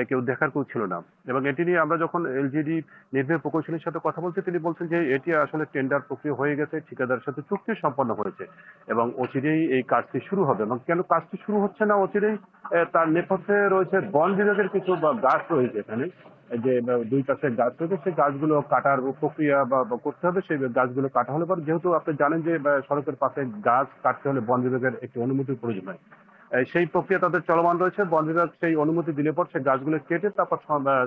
S21: কেউ দেখার কেউ ছিল না। এবং এটি নিয়ে আমরা যখন এলজিডি নির্বাহী প্রকৌশলীর সাথে কথা বলছি, তিনি বলছেন যে এটি আসলে টেন্ডার প্রক্রিয়া হয়ে গেছে, ঠিকাদারের সাথে চুক্তি সম্পন্ন হয়েছে এবং অচিরেই এই কাজটি শুরু হবে। এবং কেন কাজটি শুরু হচ্ছে না অচিরেই, তার নেপথ্যে রয়েছে বন বিভাগের কিছু গাছ রয়েছে এখানে, যে 2 পাশে গাছ রয়েছে, সেই গাছগুলো কাটার প্রক্রিয়া বা করতে হবে। সেই গাছগুলো কাটা হলে পর, যেহেতু আপনি জানেন যে সড়কের পাশে গাছ কাটতে হলে বন বিভাগের একটি অনুমতির প্রয়োজন হয়, সেই প্রক্রিয়া তাদের চলমান রয়েছে। বন বিভাগ সেই অনুমতি দিলে পর সেই গাছগুলো কেটে তারপর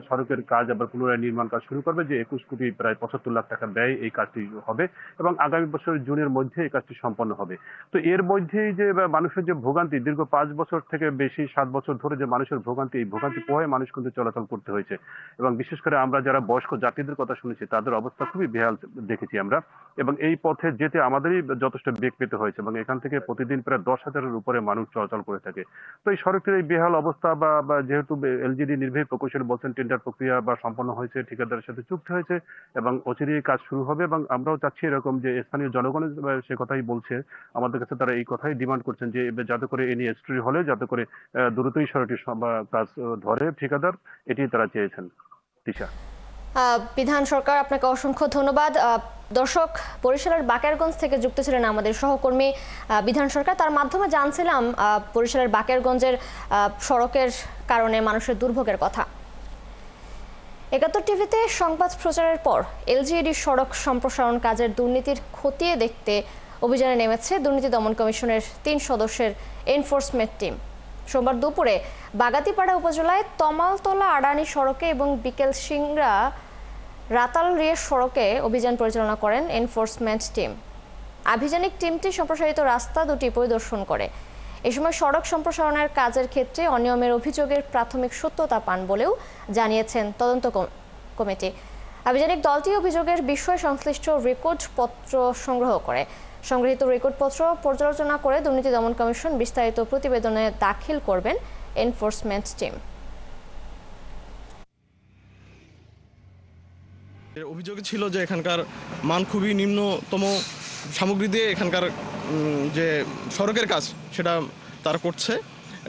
S21: সড়কের কাজ আবার পুনরায় নির্মাণ কাজ শুরু করবে, যে 21 কোটি প্রায় 75 লাখ টাকা ব্যয় এই কাজটি হবে এবং আগামী বছর জুনের মধ্যে এই কাজটি সম্পন্ন হবে। তো এর মধ্যেই যে মানুষের যে ভোগান্তি, দীর্ঘ 5 বছর থেকে বেশি 7 বছর ধরে যে মানুষের ভোগান্তি, এই ভোগান্তি পোহায় মানুষ কিন্তু চলাচল করতে হয়েছে। এবং বিশেষ করে আমরা যারা বয়স্ক যাত্রীদের কথা শুনেছি, তাদের অবস্থা খুবই বেহাল দেখেছি আমরা, এবং এই পথে যেতে আমাদেরই যথেষ্ট বেগ পেতে হয়েছে, এবং এখান থেকে প্রতিদিন প্রায় 10,000-এর উপরে মানুষ চলাচল করে থাকে। তো এই সড়কটির এই বেহাল অবস্থা বা যেহেতু এলজিডি নির্বাহী প্রকৌশলী বলছেন টেন্ডার প্রক্রিয়া সম্পন্ন হয়েছে, ঠিকাদারের সাথে চুক্তি হয়েছে এবং অচিরেই কাজ শুরু হবে, এবং আমরাও চাচ্ছি এরকম, যে স্থানীয় জনগণ সে কথাই বলছে আমাদের কাছে, তারা এই কথাই ডিমান্ড করছেন যে যাতে করে এ নিয়ে স্টোরি হলে যাতে করে দ্রুতই সড়কটির কাজ ধরে ঠিকাদার, এটি তারা চেয়েছেন। তিশা।
S1: বিধান সরকার, আপনাকে অসংখ্য ধন্যবাদ। দর্শক, বরিশালের বাকেরগঞ্জ থেকে যুক্ত ছিলেন আমাদের সহকর্মী বিধান সরকার। তার মাধ্যমে জানছিলাম বরিশালের বাকেরগঞ্জের সড়কের কারণে মানুষের দুর্ভোগের কথা। 71 টিভিতে সংবাদ প্রচারের পর এলজিইডি সড়ক সম্প্রসারণ কাজের দুর্নীতির খতিয়ে দেখতে অভিযানে নেমেছে দুর্নীতি দমন কমিশনের 3 সদস্যের এনফোর্সমেন্ট টিম। সোমবার দুপুরে বাগাতিপাড়া উপজেলায় তমালতলা আড়ানি সড়কে এবং বিকেল সিংড়া রাতালরিয়া সড়কে অভিযান পরিচালনা করেন এনফোর্সমেন্ট টিম। আভিযানিক টিমটি সম্প্রসারিত রাস্তা দুটি পরিদর্শন করে। এ সময় সড়ক সম্প্রসারণের কাজের ক্ষেত্রে অনিয়মের অভিযোগের প্রাথমিক সত্যতা পান বলেও জানিয়েছেন তদন্ত কমিটি। আভিযানিক দলটি অভিযোগের বিষয় সংশ্লিষ্ট রেকর্ডপত্র সংগ্রহ করে। সংগৃহীত রেকর্ডপত্র পর্যালোচনা করে দুর্নীতি দমন কমিশন বিস্তারিত প্রতিবেদনে দাখিল করবেন এনফোর্সমেন্ট টিম।
S22: অভিযোগ ছিল যে এখানকার মান খুবই নিম্নতম সামগ্রী দিয়ে এখানকার যে সড়কের কাজ সেটা তারা করছে,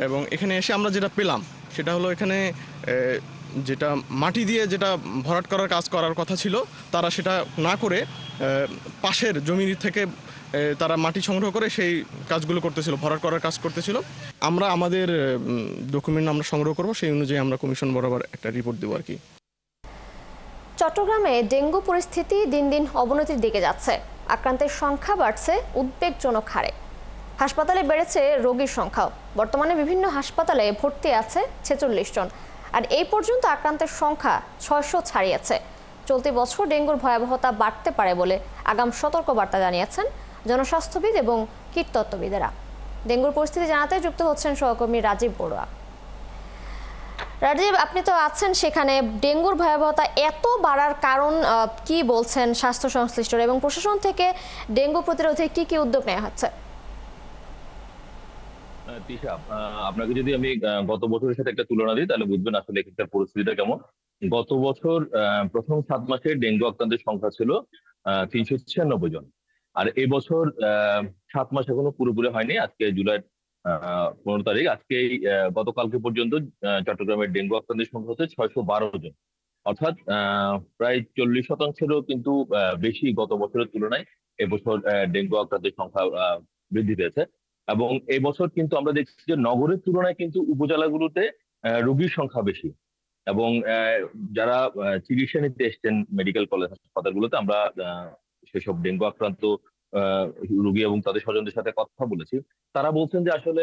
S22: এবং এখানে এসে আমরা যেটা পেলাম সেটা হলো এখানে যেটা মাটি দিয়ে যেটা ভরাট করার কাজ করার কথা ছিল, তারা সেটা না করে পাশের জমি থেকে তারা মাটি সংগ্রহ করে সেই কাজগুলো করতেছিল, ভরাট করার কাজ করতেছিল। আমরা আমাদের ডকুমেন্ট আমরা সংগ্রহ করব, সেই অনুযায়ী আমরা কমিশন বরাবর একটা রিপোর্ট দেবো আর কি।
S1: চট্টগ্রামে ডেঙ্গু পরিস্থিতি দিন দিন অবনতির দিকে যাচ্ছে। আক্রান্তের সংখ্যা বাড়ছে উদ্বেগজনক হারে। হাসপাতালে বেড়েছে রোগীর সংখ্যাও। বর্তমানে বিভিন্ন হাসপাতালে ভর্তি আছে 46 জন, আর এই পর্যন্ত আক্রান্তের সংখ্যা 600 ছাড়িয়েছে। চলতি বছর ডেঙ্গুর ভয়াবহতা বাড়তে পারে বলে আগাম সতর্কবার্তা জানিয়েছেন জনস্বাস্থ্যবিদ এবং কীটতত্ত্ববিদেরা। ডেঙ্গুর পরিস্থিতি জানাতে যুক্ত হচ্ছেন সহকর্মী রাজীব বড়ুয়া। রাজীব, আপনি তো আছেন সেখানে। ডেঙ্গুর ভয়াবহতা এত বাড়ার কারণ কি বলছেন স্বাস্থ্য সংশ্লিষ্টরা, এবং প্রশাসন থেকে ডেঙ্গু প্রতিরোধে কি কি উদ্যোগ নেওয়া হচ্ছে?
S23: আপনাকে যদি আমি গত বছরের সাথে একটা তুলনা দিই তাহলে বুঝবেন আসলে এখানকার পরিস্থিতিটা কেমন। গত বছর প্রথম 7 মাসে ডেঙ্গু আক্রান্তের সংখ্যা ছিল 396 জন, আর এই বছর 7 মাস এখনো পুরোপুরি হয়নি। আজকে জুলাই 15 তারিখ, আজকে গতকালকে পর্যন্ত চট্টগ্রামের ডেঙ্গু আক্রান্তের সংখ্যা হচ্ছে 612 জন, অর্থাৎ প্রায় 40%-এরও কিন্তু বেশি গত বছরের তুলনায় এবছর ডেঙ্গু আক্রান্তের সংখ্যা বৃদ্ধি পেয়েছে। এবং এই বছর কিন্তু আমরা দেখছি যে নগরের তুলনায় কিন্তু উপজেলাগুলোতে রোগীর সংখ্যা বেশি। এবং যারা চিকিৎসা নিতে এসছেন মেডিকেল কলেজ হাসপাতালগুলোতে, আমরা সেসব ডেঙ্গু আক্রান্ত রোগী এবং তাদের স্বজনদের সাথে কথা বলেছি। তারা বলছেন যে আসলে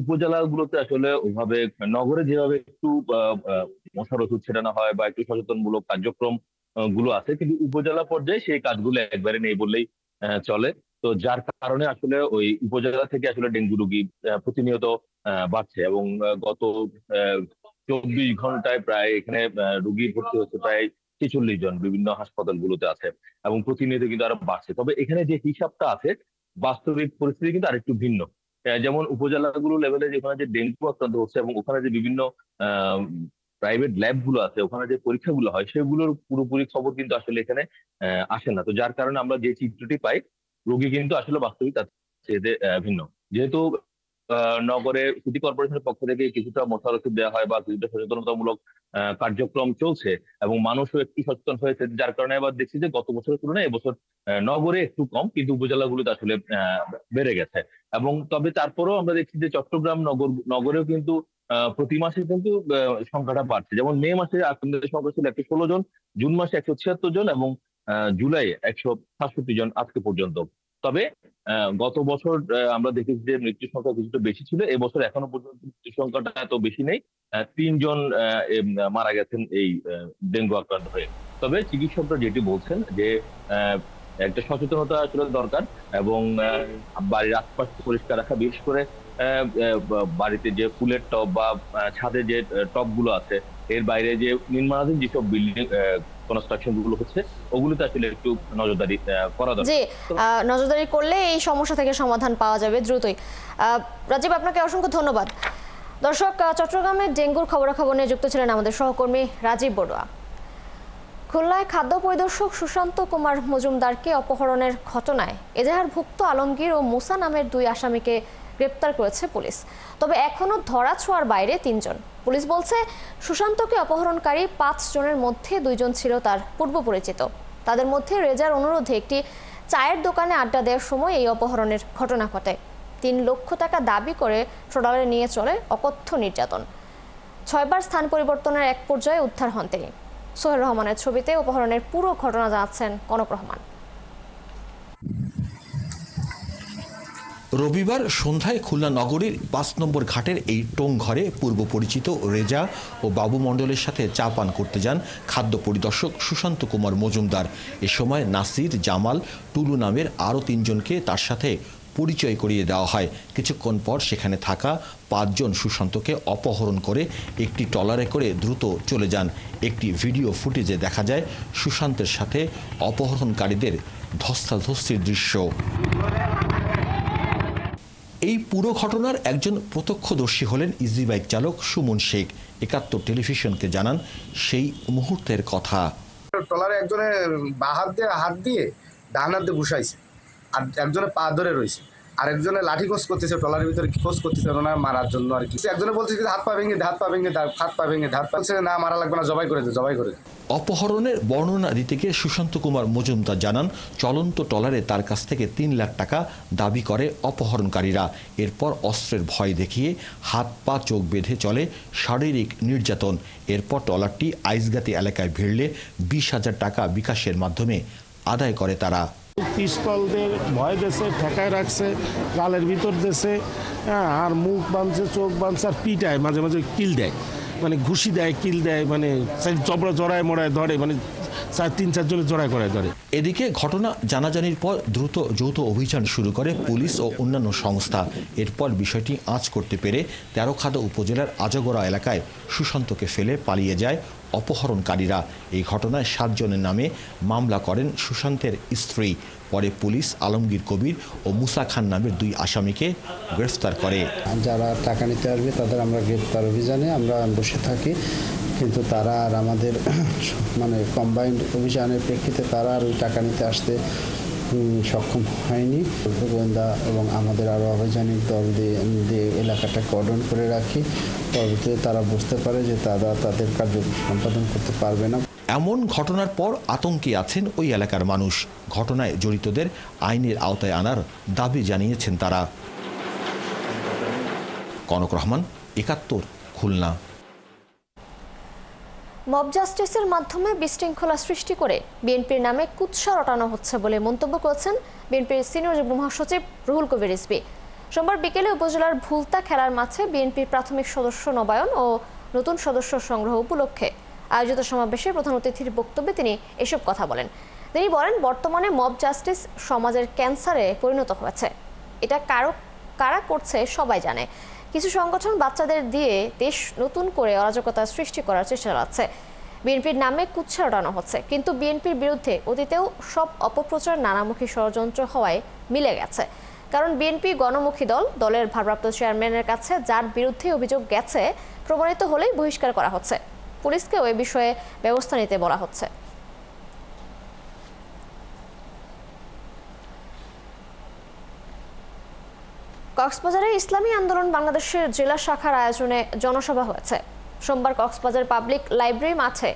S23: উপজেলাগুলোতে আসলে ওইভাবে নগরে যেভাবে একটু মশার ওষুধ ছেটানো হয় বা একটু সচেতনমূলক কার্যক্রম গুলো আছে, কিন্তু উপজেলা পর্যায়ে সেই কাজগুলো একবারে নেই বললেই চলে। তো যার কারণে আসলে ওই উপজেলা থেকে আসলে ডেঙ্গু রোগী প্রতিনিয়ত বাড়ছে এবং গত 24 ঘন্টায় প্রায় এখানে রোগী ভর্তি হচ্ছে প্রায় 46 জন বিভিন্ন হাসপাতালগুলোতে আছে এবং প্রতিনিয়ত কিন্তু আরো বাড়ছে। তবে এখানে যে হিসাবটা আছে বাস্তবিক পরিস্থিতি কিন্তু আরেকটু ভিন্ন। যেমন উপজেলাগুলো লেভেলে যেখানে যে ডেঙ্গু আক্রান্ত হচ্ছে এবং ওখানে যে বিভিন্ন প্রাইভেট ল্যাব গুলো আছে, ওখানে যে পরীক্ষাগুলো হয় সেগুলোর পুরোপুরি খবর কিন্তু আসলে এখানে আসে না। তো যার কারণে আমরা যে চিত্রটি পাই, রোগী কিন্তু আসলে বাস্তবিক তার চেয়ে ভিন্ন। যেহেতু নগরে সিটি কর্পোরেশনের পক্ষ থেকে কিছুটা মশার ওষুধ দেওয়া হয় বা কিছুটা সচেতনতামূলক কার্যক্রম চলছে এবং মানুষও একটু সচেতন হয়েছে, যার কারণে এবার দেখছি যে গত বছরের তুলনায় এবছর নগরে একটু কম, কিন্তু উপজেলাগুলোতে আসলে বেড়ে গেছে। এবং তবে তারপরেও আমরা দেখছি যে চট্টগ্রাম নগরেও কিন্তু প্রতি মাসে কিন্তু সংখ্যাটা বাড়ছে। যেমন মে মাসে আক্রান্তের সংখ্যা ছিল 116 জন, জুন মাসে 176 জন এবং জুলাই 167 জন আজকে পর্যন্ত। তবে গত বছর আমরা দেখেছি যে মৃত্যুর সংখ্যা কিছুটা বেশি ছিল, এবছর এখনো পর্যন্ত মৃত্যুর সংখ্যাটা এত বেশি নেই। 3 জন মারা গেছেন এই ডেঙ্গু আক্রান্ত হয়ে। তবে চিকিৎসকরা যেটি বলছেন যে একটা সচেতনতা আসলে দরকার এবং বাড়ির আশপাশ পরিষ্কার রাখা, বিশেষ করে বাড়িতে যে ফুলের টব বা ছাদে যে টব গুলো আছে, এর বাইরে যে নির্মাণাধীন যেসব বিল্ডিং কনস্ট্রাকশন গুলো হচ্ছে ওগুলোতে আসলে একটু নজরদারি করা দরকার।
S1: জি, নজরদারি করলে এই সমস্যা থেকে সমাধান পাওয়া যাবে দ্রুতই। রাজীব, আপনাকে অসংখ্য ধন্যবাদ। দর্শক, চট্টগ্রামের ডেঙ্গুর খবরাখবর নিয়ে যুক্ত ছিলেন আমাদের সহকর্মী রাজীব বড়ুয়া। খুলনায় খাদ্য পরিদর্শক সুশান্ত কুমার মজুমদারকে অপহরণের ঘটনায় এজাহারভুক্ত আলমগীর ও মুসা নামের 2 আসামিকে গ্রেপ্তার করেছে পুলিশ। তবে এখনো ধরাছোঁয়ার বাইরে 3 জন। পুলিশ বলছে সুশান্তকে অপহরণকারী 5 জনের মধ্যে 2 জন ছিল তার পূর্ব পরিচিত। তাদের মধ্যে রেজার অনুরোধে একটি চায়ের দোকানে আড্ডা দেওয়ার সময় এই অপহরণের ঘটনা ঘটে। 3 লক্ষ টাকা দাবি করে ট্রলারে নিয়ে চলে অকথ্য নির্যাতন। 6 বার স্থান পরিবর্তনের এক পর্যায়ে উদ্ধার হন তিনি। সোহেল রহমানের ছবিতে অপহরণের পুরো ঘটনা জানাচ্ছেন কনক রহমান।
S2: রবিবার সন্ধ্যায় খুলনা নগরীর 5 নম্বর ঘাটের এই টোং ঘরে পূর্ব পরিচিত রেজা ও বাবু মণ্ডলের সাথে চা পান করতে যান খাদ্য পরিদর্শক সুশান্ত কুমার মজুমদার। এ সময় নাসির, জামাল, টুলু নামের আরও 3 জনকে তার সাথে পরিচয় করিয়ে দেওয়া হয়। কিছুক্ষণ পর সেখানে থাকা 5 জন সুশান্তকে অপহরণ করে একটি ট্রলারে করে দ্রুত চলে যান। একটি ভিডিও ফুটেজে দেখা যায় সুশান্তের সাথে অপহরণকারীদের ধস্তাধস্তির দৃশ্য। এই পুরো ঘটনার একজন প্রত্যক্ষদর্শী হলেন ইজি বাইক চালক সুমন শেখ। 71 টেলিভিশনকে জানান সেই মুহূর্তের কথা।
S4: ট্রলারে একজনে বাঁ হাত দিয়ে ডান হাত দিয়ে বসাইছে, আর একজনে পা ধরে রয়েছে, আর একজনে লাঠি খোঁজ করতেছে, ট্রলারের ভিতরে খোঁজ করতেছে ওনার মারার জন্য আর কি। একজনে বলছে হাত পা ভেঙে হাত পাচ্ছে, না মারা লাগবে না, জবাই করে দে।
S2: অপহরণের বর্ণনা দিতে গিয়ে সুশান্ত কুমার মজুমদার জানান চলন্ত ট্রলারে তার কাছ থেকে 3 লাখ টাকা দাবি করে অপহরণকারীরা। এরপর অস্ত্রের ভয় দেখিয়ে হাত পা চোখ বেঁধে চলে শারীরিক নির্যাতন। এরপর ট্রলারটি আইসগাতি এলাকায় ভিড়লে 20,000 টাকা বিকাশের মাধ্যমে আদায় করে তারা।
S5: পিস্তলদের ভয় দেশে ঠেকায় রাখছে, গালের ভিতর দেশে, আর মুখ বাঁধছে, চোখ বাঁধছে, আর পিটায়, মাঝে মাঝে কিল দেয়, মানে ঘুষি দেয়, কিল দেয়, মানে জড়ায় মড়ায় ধরে, মানে 3-4 জনের জড়ায় করায় ধরে।
S2: এদিকে ঘটনা জানাজানির পর দ্রুত যৌথ অভিযান শুরু করে পুলিশ ও অন্যান্য সংস্থা। এরপর বিষয়টি আঁচ করতে পেরে তেরোখাদা উপজেলার আজগড়া এলাকায় সুশান্তকে ফেলে পালিয়ে যায় অপহরণকারীরা। এই ঘটনায় 7 জনের নামে মামলা করেন সুশান্তের স্ত্রী। পরে পুলিশ আলমগীর কবির ও মুসা খান নামের 2 আসামিকে গ্রেফতার করে।
S24: যারা টাকা নিতে আসবে তাদের আমরা গ্রেফতার অভিযানে আমরা বসে থাকি, কিন্তু তারা আর আমাদের মানে কম্বাইন্ড অভিযানের প্রেক্ষিতে তারা আর ওই টাকা নিতে আসতে সক্ষম হয়নি। গোয়েন্দা এবং আমাদের আরও আভিযানিক দল দিয়ে এলাকাটা কর্ডন করে রাখি। পরবর্তীতে তারা বুঝতে পারে যে তারা তাদের কার্য সম্পাদন করতে পারবে না।
S2: এমন ঘটনার পর আতঙ্কে আছেন ওই এলাকার মানুষ। ঘটনায় জড়িতদের আইনের আওতায় আনার দাবি জানিয়েছেন তারা। কনক রহমান, ৭১, খুলনা।
S1: মব জাস্টিসের মাধ্যমে বিশৃঙ্খলা সৃষ্টি করে বিএনপির নামে কুৎসা রটানো হচ্ছে বলে মন্তব্য করেছেন বিএনপির সিনিয়র যুগ্ম মহাসচিব রুহুল কবির রিজভী। সোমবার বিকেলে উপজেলার ভুলতা খেলার মাঠে বিএনপির প্রাথমিক সদস্য নবায়ন ও নতুন সদস্য সংগ্রহ উপলক্ষে আয়োজিত সমাবেশে প্রধান অতিথির বক্তব্যে তিনি এসব কথা বলেন। তিনি বলেন, বর্তমানে মব জাস্টিস সমাজের ক্যান্সারে পরিণত হয়েছে। এটা কারা করছে সবাই জানে। কিছু সংগঠন বাচ্চাদের দিয়ে দেশ নতুন করে অরাজকতা সৃষ্টি করার চেষ্টা চালাচ্ছে। বিএনপির নামে কুৎসা রটানো হচ্ছে, কিন্তু বিএনপির বিরুদ্ধে অতীতেও সব অপপ্রচার নানামুখী ষড়যন্ত্র হওয়ায় মিলে গেছে। কারণ বিএনপি গণমুখী দল, দলের ভারপ্রাপ্ত চেয়ারম্যানের কাছে যার বিরুদ্ধে অভিযোগ গেছে প্রমাণিত হলেই বহিষ্কার করা হচ্ছে। পুলিশকেও এ বিষয়ে ব্যবস্থা নিতে বলা হচ্ছে। কক্সবাজারে ইসলামী আন্দোলন বাংলাদেশের জেলা শাখার আয়োজনে জনসভা হয়েছে। সোমবার কক্সবাজার পাবলিক লাইব্রেরি মাঠে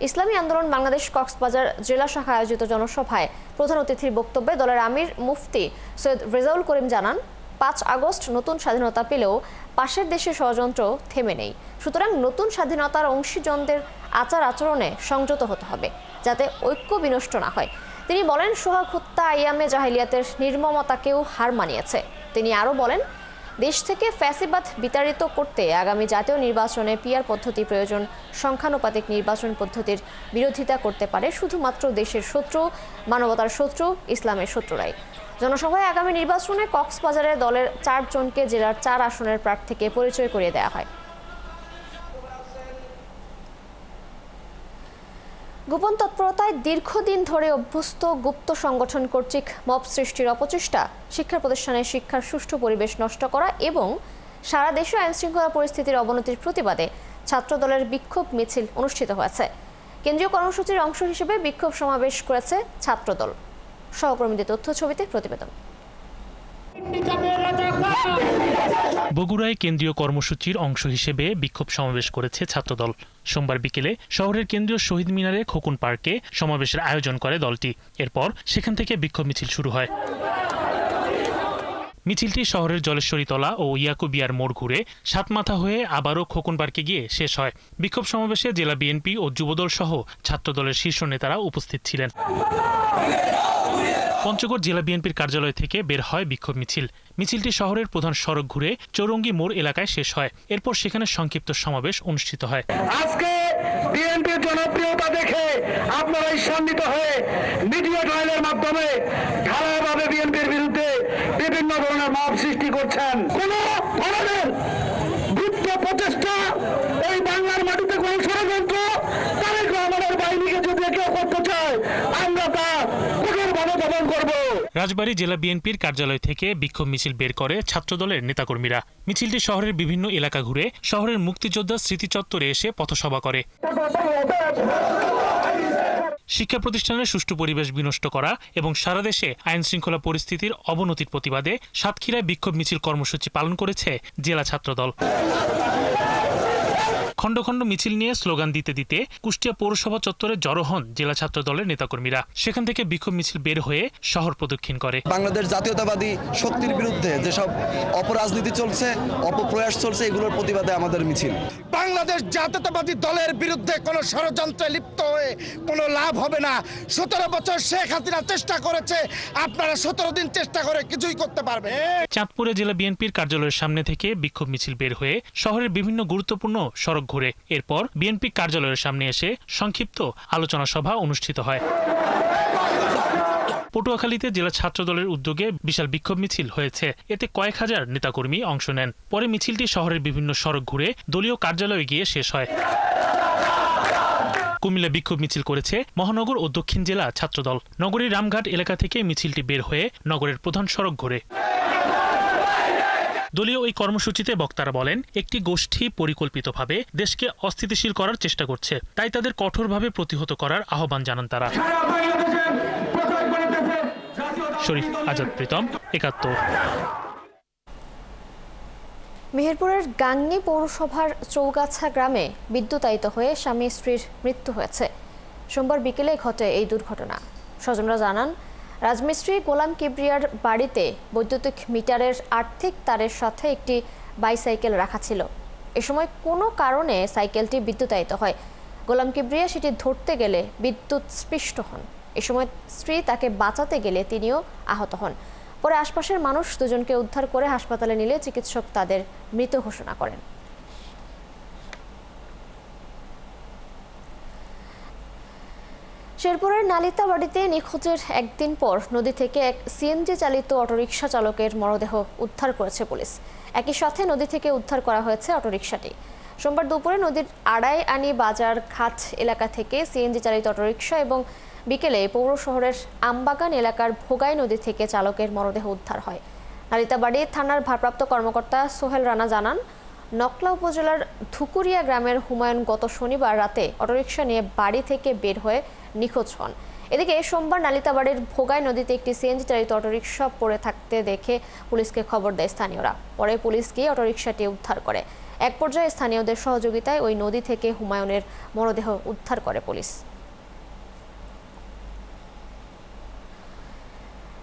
S1: ইসলামী আন্দোলন বাংলাদেশ কক্সবাজার জেলা শাখা আয়োজিত জনসভায় প্রধান অতিথির বক্তব্যে দলের আমির মুফতি সৈয়দ রেজাউল করিম জানান, ৫ আগস্ট নতুন স্বাধীনতা পেলেও পাশের দেশের ষড়যন্ত্র থেমে নেই। সুতরাং নতুন স্বাধীনতার অংশীজনদের আচার আচরণে সংযত হতে হবে, যাতে ঐক্য বিনষ্ট না হয়। তিনি বলেন, সোহাগ হত্যা আইয়ামে জাহিলিয়াতের নির্মমতাকেও হার মানিয়েছে। তিনি আরও বলেন, দেশ থেকে ফ্যাসিবাদ বিতাড়িত করতে আগামী জাতীয় নির্বাচনে পিআর পদ্ধতি প্রয়োজন। সংখ্যানুপাতিক নির্বাচন পদ্ধতির বিরোধিতা করতে পারে শুধুমাত্র দেশের শত্রু, মানবতার শত্রু, ইসলামের শত্রুরাই। জনসভায় আগামী নির্বাচনে কক্সবাজারে দলের 4 জনকে জেলার 4 আসনের প্রার্থীকে পরিচয় করিয়ে দেওয়া হয়। গোপন তৎপরতায় দীর্ঘদিন ধরে অভ্যস্ত গুপ্ত সংগঠন কর্তৃক মব সৃষ্টির অপচেষ্টা, শিক্ষা প্রতিষ্ঠানে শিক্ষার সুষ্ঠু পরিবেশ নষ্ট করা এবং সারা দেশে আইনশৃঙ্খলা পরিস্থিতির অবনতির প্রতিবাদে ছাত্রদলের বিক্ষোভ মিছিল অনুষ্ঠিত হয়েছে। কেন্দ্রীয় কর্মসূচির অংশ হিসেবে বিক্ষোভ সমাবেশ করেছে ছাত্রদল। সহকর্মীদের তথ্য ছবিতে প্রতিবেদন।
S3: বগুড়ায় কেন্দ্রীয় কর্মসূচির অংশ হিসেবে বিক্ষোভ সমাবেশ করেছে ছাত্রদল। সোমবার বিকেলে শহরের কেন্দ্রীয় শহীদ মিনারে খোকন পার্কে সমাবেশের আয়োজন করে দলটি। এরপর সেখান থেকে বিক্ষোভ মিছিল শুরু হয়। মিছিলটি শহরের জলেশ্বরীতলা ও ইয়াকুবিয়ার মোড় ঘুরে সাতমাথা হয়ে আবারও খোকন পার্কে গিয়ে শেষ হয়। বিক্ষোভ সমাবেশে জেলা বিএনপি ও যুবদল সহ ছাত্রদলের শীর্ষ নেতারা উপস্থিত ছিলেন। পঞ্চগড় জেলা বিএনপির কার্যালয় থেকে বের হয় বিক্ষোভ মিছিল। মিছিলটি শহরের প্রধান সড়ক ঘুরে চৌরঙ্গি মোড় এলাকায় শেষ হয়। এরপর সেখানে সংক্ষিপ্ত সমাবেশ অনুষ্ঠিত হয়।
S6: আজকে বিএনপির জনপ্রিয়তা দেখে আপনারা ঈর্ষান্বিত হয়ে মিডিয়া ট্রায়ালের মাধ্যমে ধারাবাহিকভাবে বিএনপির বিরুদ্ধে বিভিন্ন ধরনের মব সৃষ্টি করছেন। কোন ধরনের গুপ্ত প্রচেষ্টা এই বাংলার মাটিতে কোন ষড়যন্ত্র তারেক রহমানের বাহিনীকে যদি কেউ করতে চায় আমরা তা কঠোরভাবে দমন করব।
S3: রাজবাড়ী জেলা বিএনপির কার্যালয় থেকে বিক্ষোভ মিছিল বের করে ছাত্রদলের নেতাকর্মীরা। মিছিলটি শহরের বিভিন্ন এলাকা ঘুরে শহরের মুক্তিযোদ্ধা স্মৃতি চত্বরে এসে পথসভা করে। শিক্ষা প্রতিষ্ঠানের সুষ্ঠু পরিবেশ বিনষ্ট করা এবং সারা দেশে আইন শৃঙ্খলা পরিস্থিতির অবনতির প্রতিবাদে সাতক্ষীরায় বিক্ষোভ মিছিল কর্মসূচি পালন করেছে জেলা ছাত্রদল। খণ্ড খণ্ড মিছিল নিয়ে স্লোগান দিতে দিতে কুষ্টিয়া পৌরসভা চত্বরে জড়ো হন জেলা ছাত্র দলের নেতাকর্মীরা। সেখান থেকে বিক্ষোভ মিছিল বের হয়ে শহর প্রদক্ষিণ করে।
S9: বাংলাদেশ জাতীয়তাবাদী শক্তির বিরুদ্ধে যেসব অপরাজনীতি চলছে, অপপ্রয়াস চলছে, এগুলোর প্রতিবাদে আমাদের মিছিল।
S6: বাংলাদেশ জাতীয়তাবাদী দলের বিরুদ্ধে কোনো ষড়যন্ত্রে লিপ্ত হয়ে কোনো লাভ হবে না। 17 বছর শেখ হাসিনা চেষ্টা করেছে, আপনারা 17 দিন চেষ্টা করে কিছুই করতে পারবে।
S3: চাঁদপুরে জেলা বিএনপির কার্যালয়ের সামনে থেকে বিক্ষোভ মিছিল বের হয়ে শহরের বিভিন্ন গুরুত্বপূর্ণ সড়ক ঘুরে এরপর বিএনপি কার্যালয়ের সামনে এসে সংক্ষিপ্ত আলোচনা সভা অনুষ্ঠিত হয়। পটুয়াখালীতে জেলা ছাত্রদলের উদ্যোগে বিশাল বিক্ষোভ মিছিল হয়েছে। এতে কয়েক হাজার নেতাকর্মী অংশ নেন। পরে মিছিলটি শহরের বিভিন্ন সড়ক ঘুরে দলীয় কার্যালয়ে গিয়ে শেষ হয়। কুমিল্লা বিক্ষোভ মিছিল করেছে মহানগর ও দক্ষিণ জেলা ছাত্রদল। নগরীর রামঘাট এলাকা থেকে মিছিলটি বের হয়ে নগরের প্রধান সড়ক ঘুরে। দলীয় ওই কর্মসূচিতে বক্তারা বলেন, একটি গোষ্ঠী পরিকল্পিতভাবে দেশকে অস্থিতিশীল করার চেষ্টা করছে, তাই তাদের কঠোরভাবে প্রতিহত করার আহ্বান জানান তারা। শরীফ আজাদ প্রীতম, ৭১।
S1: মেহেরপুরের গাংনী পৌরসভার চৌগাছা গ্রামে বিদ্যুতায়িত হয়ে স্বামী স্ত্রীর মৃত্যু হয়েছে। সোমবার বিকেলে ঘটে এই দুর্ঘটনা। স্বজনরা জানান, রাজমিস্ত্রি গোলাম কিবরিয়ার বাড়িতে বৈদ্যুতিক মিটারের আর্থিক তারের সাথে একটি বাইসাইকেল রাখা ছিল। এ সময় কোনো কারণে সাইকেলটি বিদ্যুতায়িত হয়। গোলাম কিবরিয়া সেটি ধরতে গেলে বিদ্যুৎ স্পৃষ্ট হন। এ সময় স্ত্রী তাকে বাঁচাতে গেলে তিনিও আহত হন। পরে আশপাশের মানুষ দুজনকে উদ্ধার করে হাসপাতালে নিলে চিকিৎসক তাদের মৃত ঘোষণা করেন। শেরপুরের নালিতাবাড়িতে নিখোঁজের একদিন পর নদী থেকে এক সিএনজি চালিত অটোরিকশা চালকের মরদেহ উদ্ধার করেছে পুলিশ। একই সাথে নদী থেকে উদ্ধার করা হয়েছে অটোরিকশাটি। সোমবার দুপুরে নদীর আড়াইআনি বাজার ঘাট এলাকা থেকে সিএনজি চালিত অটোরিকশা এবং বিকেলে পৌর শহরের আমবাগান এলাকার ভোগাই নদী থেকে চালকের মরদেহ উদ্ধার হয়। নালিতাবাড়ি থানার ভারপ্রাপ্ত কর্মকর্তা সোহেল রানা জানান, নকলা উপজেলার ধুকুরিয়া গ্রামের হুমায়ুন গত শনিবার রাতে অটোরিকশা নিয়ে বাড়ি থেকে বের হয়ে নিখোঁজ হন। এদিকে সোমবার নালিতাবাড়ির ভোগাই নদীতে একটি সিএনজি চালিত অটোরিকশা পড়ে থাকতে দেখে পুলিশকে খবর দেয় স্থানীয়রা। পরে পুলিশ গিয়ে অটোরিকশাটি উদ্ধার করে। এক পর্যায়ে স্থানীয়দের সহযোগিতায় ওই নদী থেকে হুমায়ুনের মরদেহ উদ্ধার করে পুলিশ।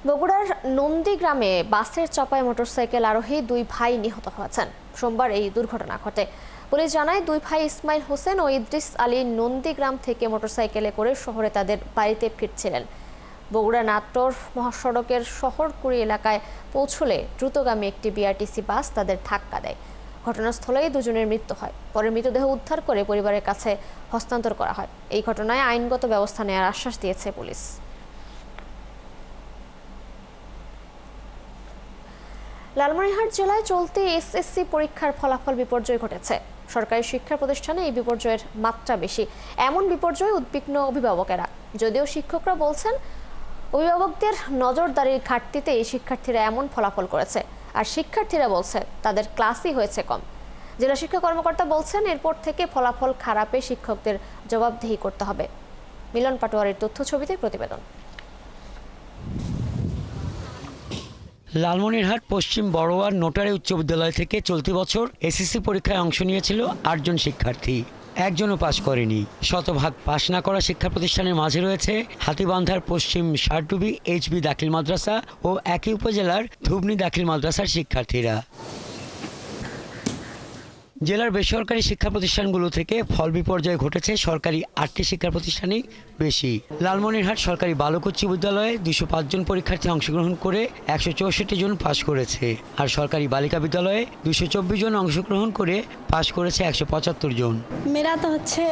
S1: বগুড়ার নন্দীগ্রামে বাসের চাপায় মোটরসাইকেল আরোহী দুই ভাই নিহত হয়েছেন। সোমবার এই দুর্ঘটনা ঘটে। পুলিশ জানায়, দুই ভাই ইসমাইল হোসেন ও ইদ্রিস আলী নন্দীগ্রাম থেকে মোটরসাইকেলে করে শহরে তাদের বাড়িতে ফিরছিলেন। বগুড়া নাটোর মহাসড়কের শহরকুড়ি এলাকায় পৌঁছলে দ্রুতগামী একটি বিআরটিসি বাস তাদের ধাক্কা দেয়। ঘটনাস্থলেই দুজনের মৃত্যু হয়। পরে মৃতদেহ উদ্ধার করে পরিবারের কাছে হস্তান্তর করা হয়। এই ঘটনায় আইনগত ব্যবস্থা নেওয়ার আশ্বাস দিয়েছে পুলিশ। লালমনিরহাট জেলায় চলতি এসএসসি পরীক্ষার ফলাফল বিপর্যয় ঘটেছে। সরকারি শিক্ষা প্রতিষ্ঠানে এই বিপর্যয়ের মাত্রা বেশি। এমন বিপর্যয়ে উদ্বিগ্ন অভিভাবকেরা। যদিও শিক্ষকরা বলছেন, অভিভাবকদের নজরদারির ঘাটতিতে এই শিক্ষার্থীরা এমন ফলাফল করেছে। আর শিক্ষার্থীরা বলছে তাদের ক্লাসই হয়েছে কম। জেলা শিক্ষা কর্মকর্তা বলছেন, এরপর থেকে ফলাফল খারাপে শিক্ষকদের জবাবদিহি করতে হবে। মিলন পাটোয়ারির তথ্য ছবিতে প্রতিবেদন।
S7: লালমনিরহাট পশ্চিম বড়োয়ার নোটারি উচ্চ বিদ্যালয় থেকে চলতি বছর এসএসসি পরীক্ষায় অংশ নিয়েছিল 8 জন শিক্ষার্থী। একজনও পাশ করেনি। শতভাগ পাশ না করা শিক্ষা প্রতিষ্ঠানের মাঝে রয়েছে হাতীবান্ধার পশ্চিম সারডুবি এইচবি দাখিল মাদ্রাসা ও একই উপজেলার ধুবনি দাখিল মাদ্রাসার শিক্ষার্থীরা। জেলার বেসরকারি শিক্ষা প্রতিষ্ঠানগুলো থেকে ফল বিপর্যয় ঘটেছে সরকারি 8টি শিক্ষা প্রতিষ্ঠানেই বেশি। লালমনিরহাট সরকারি বালক উচ্চ বিদ্যালয়ে 205 জন পরীক্ষার্থী অংশগ্রহণ করে 164 জন পাশ করেছে। আর সরকারি বালিকা বিদ্যালয়ে 224 জন অংশগ্রহণ করে পাশ করেছে 175 জন।
S10: মেয়েরা তো হচ্ছে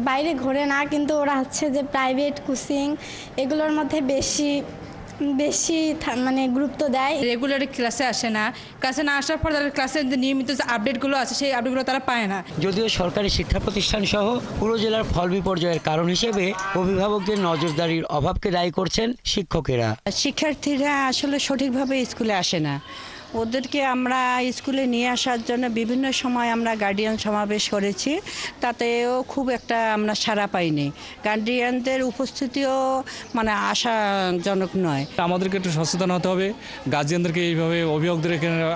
S10: বাইরে ঘোরে না, কিন্তু ওরা হচ্ছে যে প্রাইভেট কোচিং এগুলোর মধ্যে বেশি মানে গুরুত্ব দেয়।
S11: রেগুলার ক্লাসে আসে না, ক্লাসে না আসার পর তাদের ক্লাসের যে নিয়মিত যে আপডেটগুলো আছে সেই আপডেটগুলো তারা পায় না।
S7: যদিও সরকারি শিক্ষা প্রতিষ্ঠান সহ পুরো জেলার ফল বিপর্যয়ের কারণ হিসেবে অভিভাবকদের নজরদারির অভাবকে দায়ী করছেন শিক্ষকেরা।
S12: শিক্ষার্থীরা আসলে সঠিকভাবে স্কুলে আসে না। ওদেরকে আমরা স্কুলে নিয়ে আসার জন্য বিভিন্ন সময় আমরা গার্ডিয়ান সমাবেশ করেছি, তাতেও খুব একটা আমরা সাড়া পাইনি। গার্ডিয়ানদের উপস্থিতিও মানে আশাজনক নয়।
S18: আমাদেরকে একটু সচেতন হতে হবে, গার্জিয়ানদেরকে এইভাবে অভিভাবকদের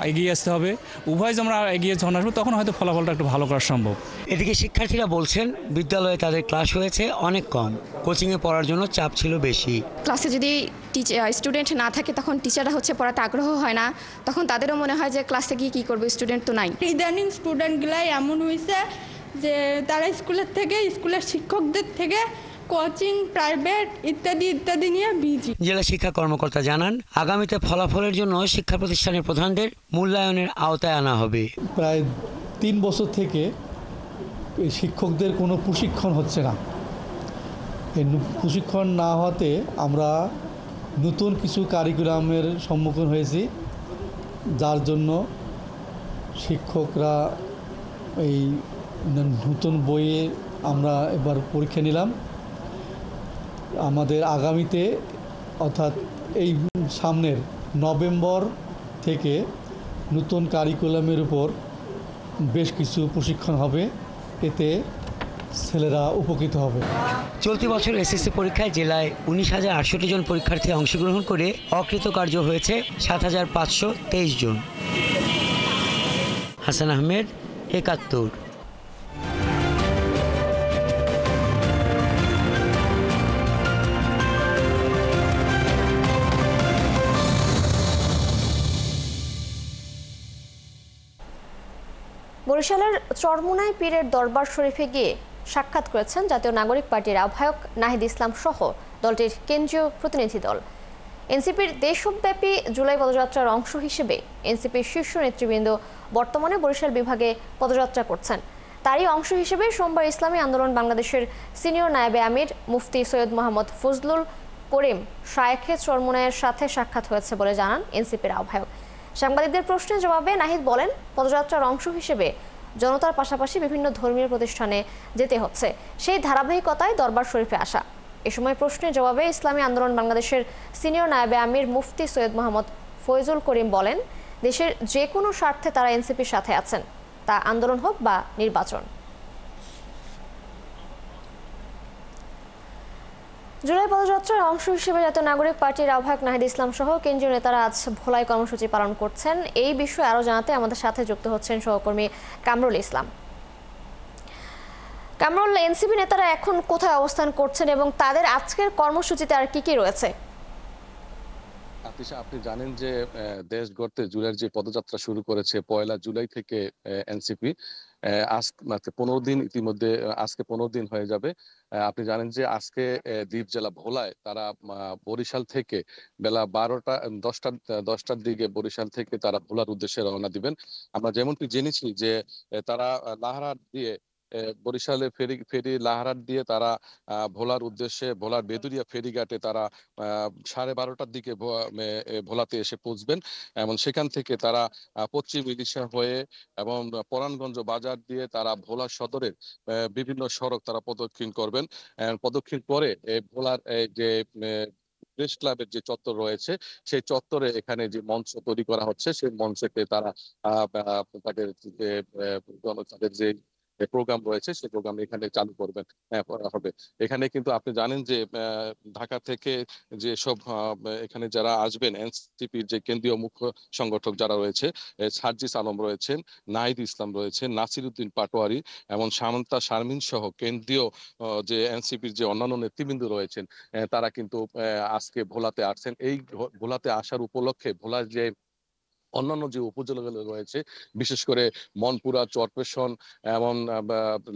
S18: এগিয়ে আসতে হবে। উভয় যে আমরা এগিয়ে যখন আসবো তখন হয়তো ফলাফলটা একটু ভালো করা সম্ভব।
S7: এদিকে শিক্ষার্থীরা বলছেন, বিদ্যালয়ে তাদের ক্লাস হয়েছে অনেক কম। কোচিংয়ে পড়ার জন্য চাপ ছিল বেশি।
S25: ক্লাসে যদি স্টুডেন্ট না থাকে তখন টিচাররা হচ্ছে পড়াতে আগ্রহ হয় না, তখন তাদেরও মনে হয় যে ক্লাসে গিয়ে কী করবো, স্টুডেন্ট তো নাই।
S10: ইদানিং স্টুডেন্টগুলাই এমন হয়েছে যে তারা স্কুলের শিক্ষকদের থেকে কোচিং, প্রাইভেট ইত্যাদি নিয়ে বিজি।
S7: জেলা শিক্ষা কর্মকর্তা জানান, আগামীতে ফলাফলের জন্য শিক্ষা প্রতিষ্ঠানের প্রধানদের মূল্যায়নের আওতায় আনা হবে।
S26: প্রায় 3 বছর থেকে শিক্ষকদের কোনো প্রশিক্ষণ হচ্ছে না। এই প্রশিক্ষণ না হওয়াতে আমরা নতুন কিছু কারিকুলামের সম্মুখীন হয়েছি, যার জন্য শিক্ষকরা এই নতুন বইয়ে আমরা এবার পরীক্ষা নিলাম। আমাদের আগামীতে অর্থাৎ এই সামনের নভেম্বর থেকে নতুন কারিকুলামের উপর বেশ কিছু প্রশিক্ষণ হবে, এতে ছেলেরা উপকৃত হবে।
S7: চলতি বছর এসএসসি পরীক্ষায় জেলায় 19,068 জন পরীক্ষার্থী অংশগ্রহণ করে অকৃতকার্য হয়েছে 7,523 জন। হাসান আহমেদ, 71।
S1: বরিশালের চরমোনাই পীরের দরবার শরীফে গিয়ে সাক্ষাৎ করেছেন জাতীয় নাগরিক পার্টির আহ্বায়ক নাহিদ ইসলাম সহ দলটির কেন্দ্রীয় প্রতিনিধি দল। এনসিপির দেশব্যাপী জুলাই পদযাত্রার অংশ হিসেবে এনসিপির শীর্ষ নেতৃবৃন্দ বর্তমানে বরিশাল বিভাগে পদযাত্রা করছেন। তারই অংশ হিসেবে সোমবার ইসলামী আন্দোলন বাংলাদেশের সিনিয়র নায়েবে আমির মুফতি সৈয়দ মোহাম্মদ ফজলুল করিম শায়েখে চরমোনাইয়ের সাথে সাক্ষাৎ হয়েছে বলে জানান এনসিপির আহ্বায়ক। সাংবাদিকদের প্রশ্নের জবাবে নাহিদ বলেন, পদযাত্রার অংশ হিসেবে জনতার পাশাপাশি বিভিন্ন ধর্মীয় প্রতিষ্ঠানে যেতে হচ্ছে, সেই ধারাবাহিকতায় দরবার শরীফে আসা। এ সময় প্রশ্নের জবাবে ইসলামী আন্দোলন বাংলাদেশের সিনিয়র নায়েবে আমির মুফতি সৈয়দ মোহাম্মদ ফয়জুল করিম বলেন, দেশের যে কোনো স্বার্থে তারা এনসিপির সাথে আছেন, তা আন্দোলন হোক বা নির্বাচন। জুলাই পদযাত্রার অংশ হিসেবে জাতীয় নাগরিক পার্টির আহ্বায়ক নাহিদ ইসলাম সহ কেন্দ্রীয় নেতারা আজ ভোলায় কর্মসূচি পালন করছেন। এই বিষয়ে আরো জানাতে আমাদের সাথে যুক্ত হচ্ছেন সহকর্মী কামরুল ইসলাম। কামরুল, এনসিপি নেতারা এখন কোথায় অবস্থান করছেন এবং তাদের আজকের কর্মসূচিতে আর কি কি রয়েছে?
S8: আপনি জানেন যে দেশ গড়তে জুলাইয়ের যে পদযাত্রা শুরু করেছে 1 জুলাই থেকে এনসিপি, আজ 15 দিন ইতিমধ্যে, আজকে 15 দিন হয়ে যাবে। আপনি জানেন যে আজকে দ্বীপ জেলা ভোলায় তারা বরিশাল থেকে বেলা 10টার দিকে বরিশাল থেকে তারা ভোলার উদ্দেশ্যে রওনা দিবেন। আমরা যেমনটি জেনেছি যে তারা লাহারাট দিয়ে বরিশালে ফেরি লাহারাট দিয়ে তারা ভোলার উদ্দেশ্যে ভোলার বেদুরিয়া ফেরিঘাটে তারা 12:30টার দিকে ভোলাতে এসে পৌঁছবেন এবং সেখান থেকে তারা পশ্চিম ইলিশা হয়ে এবং পরাণগঞ্জ বাজার দিয়ে তারা ভোলা সদরের বিভিন্ন সড়ক তারা প্রদক্ষিণ করবেন। প্রদক্ষিণ করে ভোলার যে প্রেস ক্লাবের যে চত্বর রয়েছে সেই চত্বরে এখানে যে মঞ্চ তৈরি করা হচ্ছে সেই মঞ্চেতে তারা তাদের যে প্রোগ্রাম রয়েছে সেই প্রোগ্রাম এখানে চালু করবেন হবে। এখানে কিন্তু আপনি জানেন যে ঢাকা থেকে যে সব এখানে যারা আসবেন এনসিপির যে কেন্দ্রীয় মুখ্য সংগঠক যারা রয়েছে, সার্জিস আলম রয়েছেন, নাহিদ ইসলাম রয়েছেন, নাসির উদ্দিন পাটোয়ারি এবং সামন্তা শারমিন সহ কেন্দ্রীয় যে এনসিপির যে অন্যান্য নেতৃবৃন্দ রয়েছেন তারা কিন্তু আজকে ভোলাতে আসছেন। এই ভোলাতে আসার উপলক্ষে ভোলার যে অন্যান্য যে উপজেলাগুলো রয়েছে, বিশেষ করে মনপুরা, চরপেশন এবং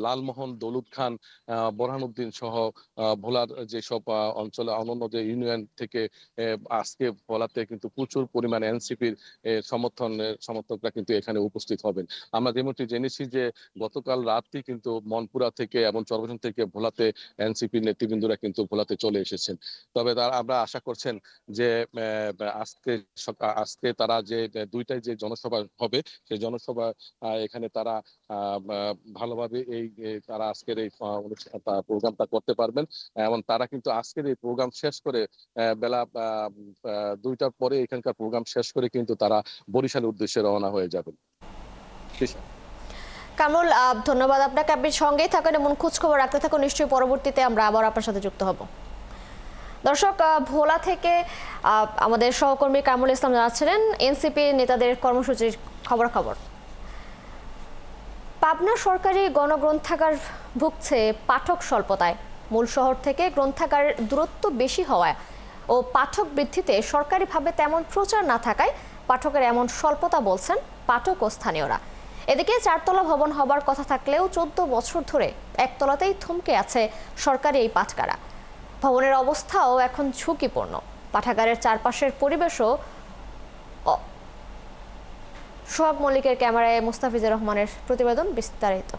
S8: লালমোহন, দৌলত খান, বোরহানউদ্দিন সহ ভোলার যেসব অঞ্চলে অন্যান্য যে ইউনিয়ন থেকে আজকে ভোলাতে কিন্তু প্রচুর পরিমাণে এনসিপির সমর্থকরা কিন্তু এখানে উপস্থিত হবেন। আমরা যেমনটি জেনেছি যে গতকাল রাত্রি কিন্তু মনপুরা থেকে এবং চরপেশন থেকে ভোলাতে এনসিপির নেতৃবৃন্দরা কিন্তু ভোলাতে চলে এসেছেন। তবে আমরা আশা করছেন যে আজকে তারা যে 2টায় যে জনসভা হবে সেই জনসভা এখানে তারা ভালোভাবে তারা আজকের এই প্রোগ্রামটা করতে পারবেন এবং তারা কিন্তু আজকের এই প্রোগ্রাম শেষ করে বেলা 2টার পরে এখানকার প্রোগ্রাম শেষ করে কিন্তু তারা বরিশালের উদ্দেশ্যে রওনা হয়ে যাবেন।
S1: কামরুল, ধন্যবাদ আপনাকে। আপনি সঙ্গেই থাকেন এমন খোঁজ খবর রাখতে থাকুন, নিশ্চয়ই পরবর্তীতে আমরা আবার আপনার সাথে যুক্ত হব। দর্শক, ভোলা থেকে আমাদের সহকর্মী কামরুল ইসলাম জানাচ্ছিলেন এনসিপি নেতাদের কর্মসূচির খবর। পাবনা সরকারি গণগ্রন্থাগার ভুগছে পাঠক স্বল্পতায়। মূল শহর থেকে গ্রন্থাগারের দূরত্ব বেশি হওয়ায় ও পাঠক বৃদ্ধিতে সরকারিভাবে তেমন প্রচার না থাকায় পাঠকের এমন স্বল্পতা বলছেন পাঠক ও স্থানীয়রা। এদিকে 4তলা ভবন হবার কথা থাকলেও 14 বছর ধরে একতলাতেই থমকে আছে সরকারি এই পাঠগারা। ভবনের অবস্থাও এখন ঝুঁকিপূর্ণ। পাঠাগারের চারপাশের পরিবেশও। সোহাগ মল্লিকের ক্যামেরায় মুস্তাফিজুর রহমানের প্রতিবেদন বিস্তারিত।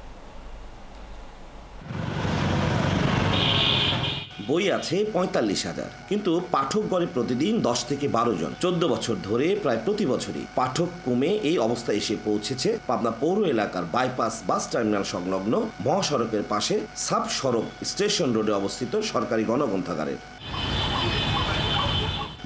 S13: বই আছে 45,000, কিন্তু পাঠক গড়ে প্রতিদিন 10 থেকে 12 জন। 14 বছর ধরে প্রায় প্রতি বছরই পাঠক কমে এই অবস্থা এসে পৌঁছেছে পাবনা পৌর এলাকার বাইপাস বাস টার্মিনাল সংলগ্ন মহাসড়কের পাশে সাব সড়ক স্টেশন রোডে অবস্থিত সরকারি গণগ্রন্থাগারের।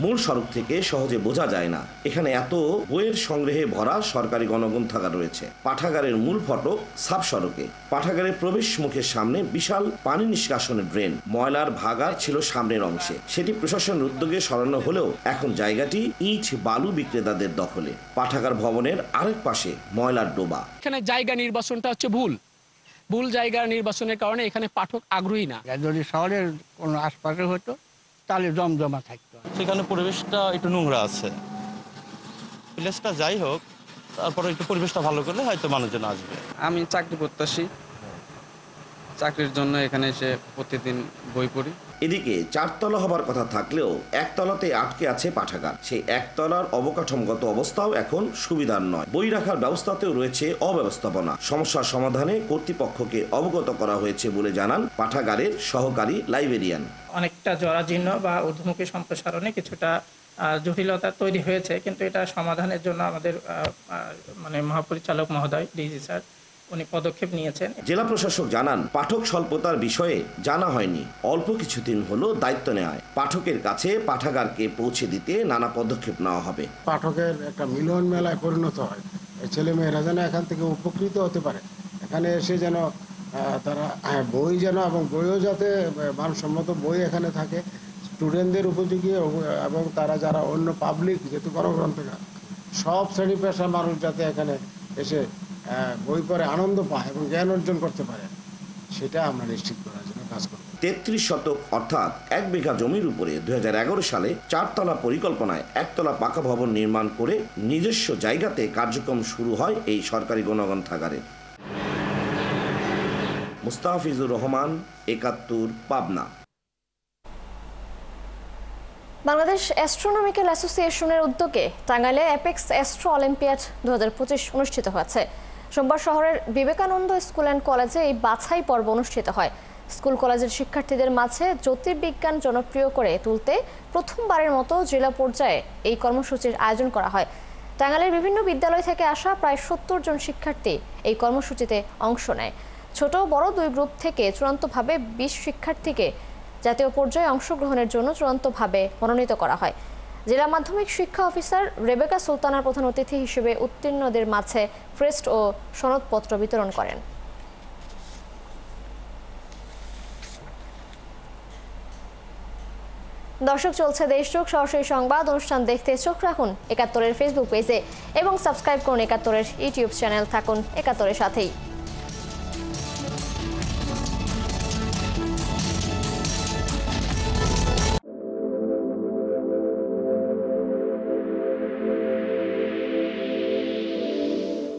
S13: মূল সড়ক থেকে সহজে বোঝা যায় না এখানে এত বইয়ের সংগ্রহে ভরা সরকারি গণগ্রন্থাগার রয়েছে। পাঠাগারের মূল ফটক সাব সড়কে। পাঠাগারের প্রবেশ মুখের সামনে বিশাল পানি নিষ্কাশনের ড্রেন। ময়লার ভাগার ছিল সামনের অংশে, সেটি প্রশাসনের উদ্যোগে সরানো হলেও এখন জায়গাটি ইট বালু বিক্রেতাদের দখলে। পাঠাগার ভবনের আরেক পাশে ময়লার ডোবা।
S15: এখানে জায়গা নির্বাচনটা হচ্ছে ভুল জায়গা নির্বাচনের কারণে এখানে পাঠক আগ্রহী না। যদি শহরের কোনো আশপাশে হতো তাহলে জমজমা থাকতো।
S16: সেখানে পরিবেশটা একটু নোংরা আছে। প্লেসটা যাই হোক,
S14: তারপরে একটু পরিবেশটা ভালো করলে হয়তো মানুষজন আসবে।
S16: আমি চাকরি প্রত্যাশী, চাকরির জন্য এখানে এসে প্রতিদিন বই পড়ি।
S13: এদিকে 4 তলা হবার কথা থাকলেও একতলাতে আটকে আছে পাঠাগার। সেই একতলার অবকাঠামোগত অবস্থাও এখন সুবিধার নয়। বই রাখার ব্যবস্থাতেও রয়েছে অব্যবস্থাপনা। সমস্যার সমাধানে কর্তৃপক্ষকে অবগত করা হয়েছে বলে জানান পাঠাগারের সহকারী লাইব্রেরিয়ান।
S17: অনেকটা জরাজীর্ণ বা ঊর্ধ্বমুখী সম্প্রসারণে কিছুটা জটিলতা তৈরি হয়েছে, কিন্তু এটা সমাধানের জন্য আমাদের মানে মহাপরিচালক মহোদয় ডিজি স্যার উনি পদক্ষেপ নিয়েছেন।
S13: জেলা প্রশাসক জানান পাঠক স্বল্পতার বিষয়ে জানা হয়নি, অল্প কিছুদিন হলো দায়িত্ব নেওয়ায় পাঠকের কাছে পাঠাগারকে পৌঁছে দিতে নানা পদক্ষেপ নেওয়া হবে।
S19: পাঠকের একটা মিলন মেলায় পরিণত হয়, ছেলে মেয়েরা যেন এখান থেকে উপকৃত হতে পারে, এখানে এসে যেন তারা বই যেন এবং বইও যাতে মানসম্মত বই এখানে থাকে, স্টুডেন্টদের উপযোগী এবং তারা যারা অন্য পাবলিক যেহেতু গণগ্রন্থাগার সব শ্রেণী পেশার মানুষ যাতে এখানে এসে বই পড়ে আনন্দ পায় এবং জ্ঞান অর্জন করতে পারে, সেটা আমরা নিশ্চিত করার জন্য কাজ করব।
S13: 33 শতক অর্থাৎ 1 বিঘা জমির উপরে 2011 সালে 4 তলা পরিকল্পনায় 1 তলা পাকা ভবন নির্মাণ করে নিজস্ব জায়গাতে কার্যক্রম শুরু হয় এই সরকারি গণগ্রন্থাগারের। মুস্তাফিজুর রহমান, 71, পাবনা।
S1: বাংলাদেশ অ্যাস্ট্রোনমিক্যাল অ্যাসোসিয়েশনের উদ্যোগে টাঙ্গাইলে অ্যাপেক্স অ্যাস্ট্রো অলিম্পিয়াড 2025 অনুষ্ঠিত হয়েছে। সোমবার শহরের বিবেকানন্দ স্কুল অ্যান্ড কলেজে এই বাছাই পর্ব অনুষ্ঠিত হয়। স্কুল কলেজের শিক্ষার্থীদের মাঝে জ্যোতির্বিজ্ঞান জনপ্রিয় করে তুলতে প্রথমবারের মতো জেলা পর্যায়ে এই কর্মসূচির আয়োজন করা হয়। টাঙ্গাইলের বিভিন্ন বিদ্যালয় থেকে আসা প্রায় 70 জন শিক্ষার্থী এই কর্মসূচিতে অংশ নেয়। ছোট বড় 2 গ্রুপ থেকে চূড়ান্তভাবে 20 শিক্ষার্থীকে জাতীয় পর্যায়ে অংশগ্রহণের জন্য চূড়ান্তভাবে মনোনীত করা হয়। জেলা মাধ্যমিক শিক্ষা অফিসার রেবেকা সুলতানা প্রধান অতিথি হিসেবে উত্তীর্ণদের মাঝে ক্রেস্ট ও সনদপত্র বিতরণ করেন। দর্শক, চলছে দেশযোগ সরাসরি সংবাদ অনুষ্ঠান দেখতে চোখ রাখুন 71-এর ফেসবুক পেজে এবং সাবস্ক্রাইব করুন 71-এর ইউটিউব চ্যানেল। থাকুন 71-এর সাথেই।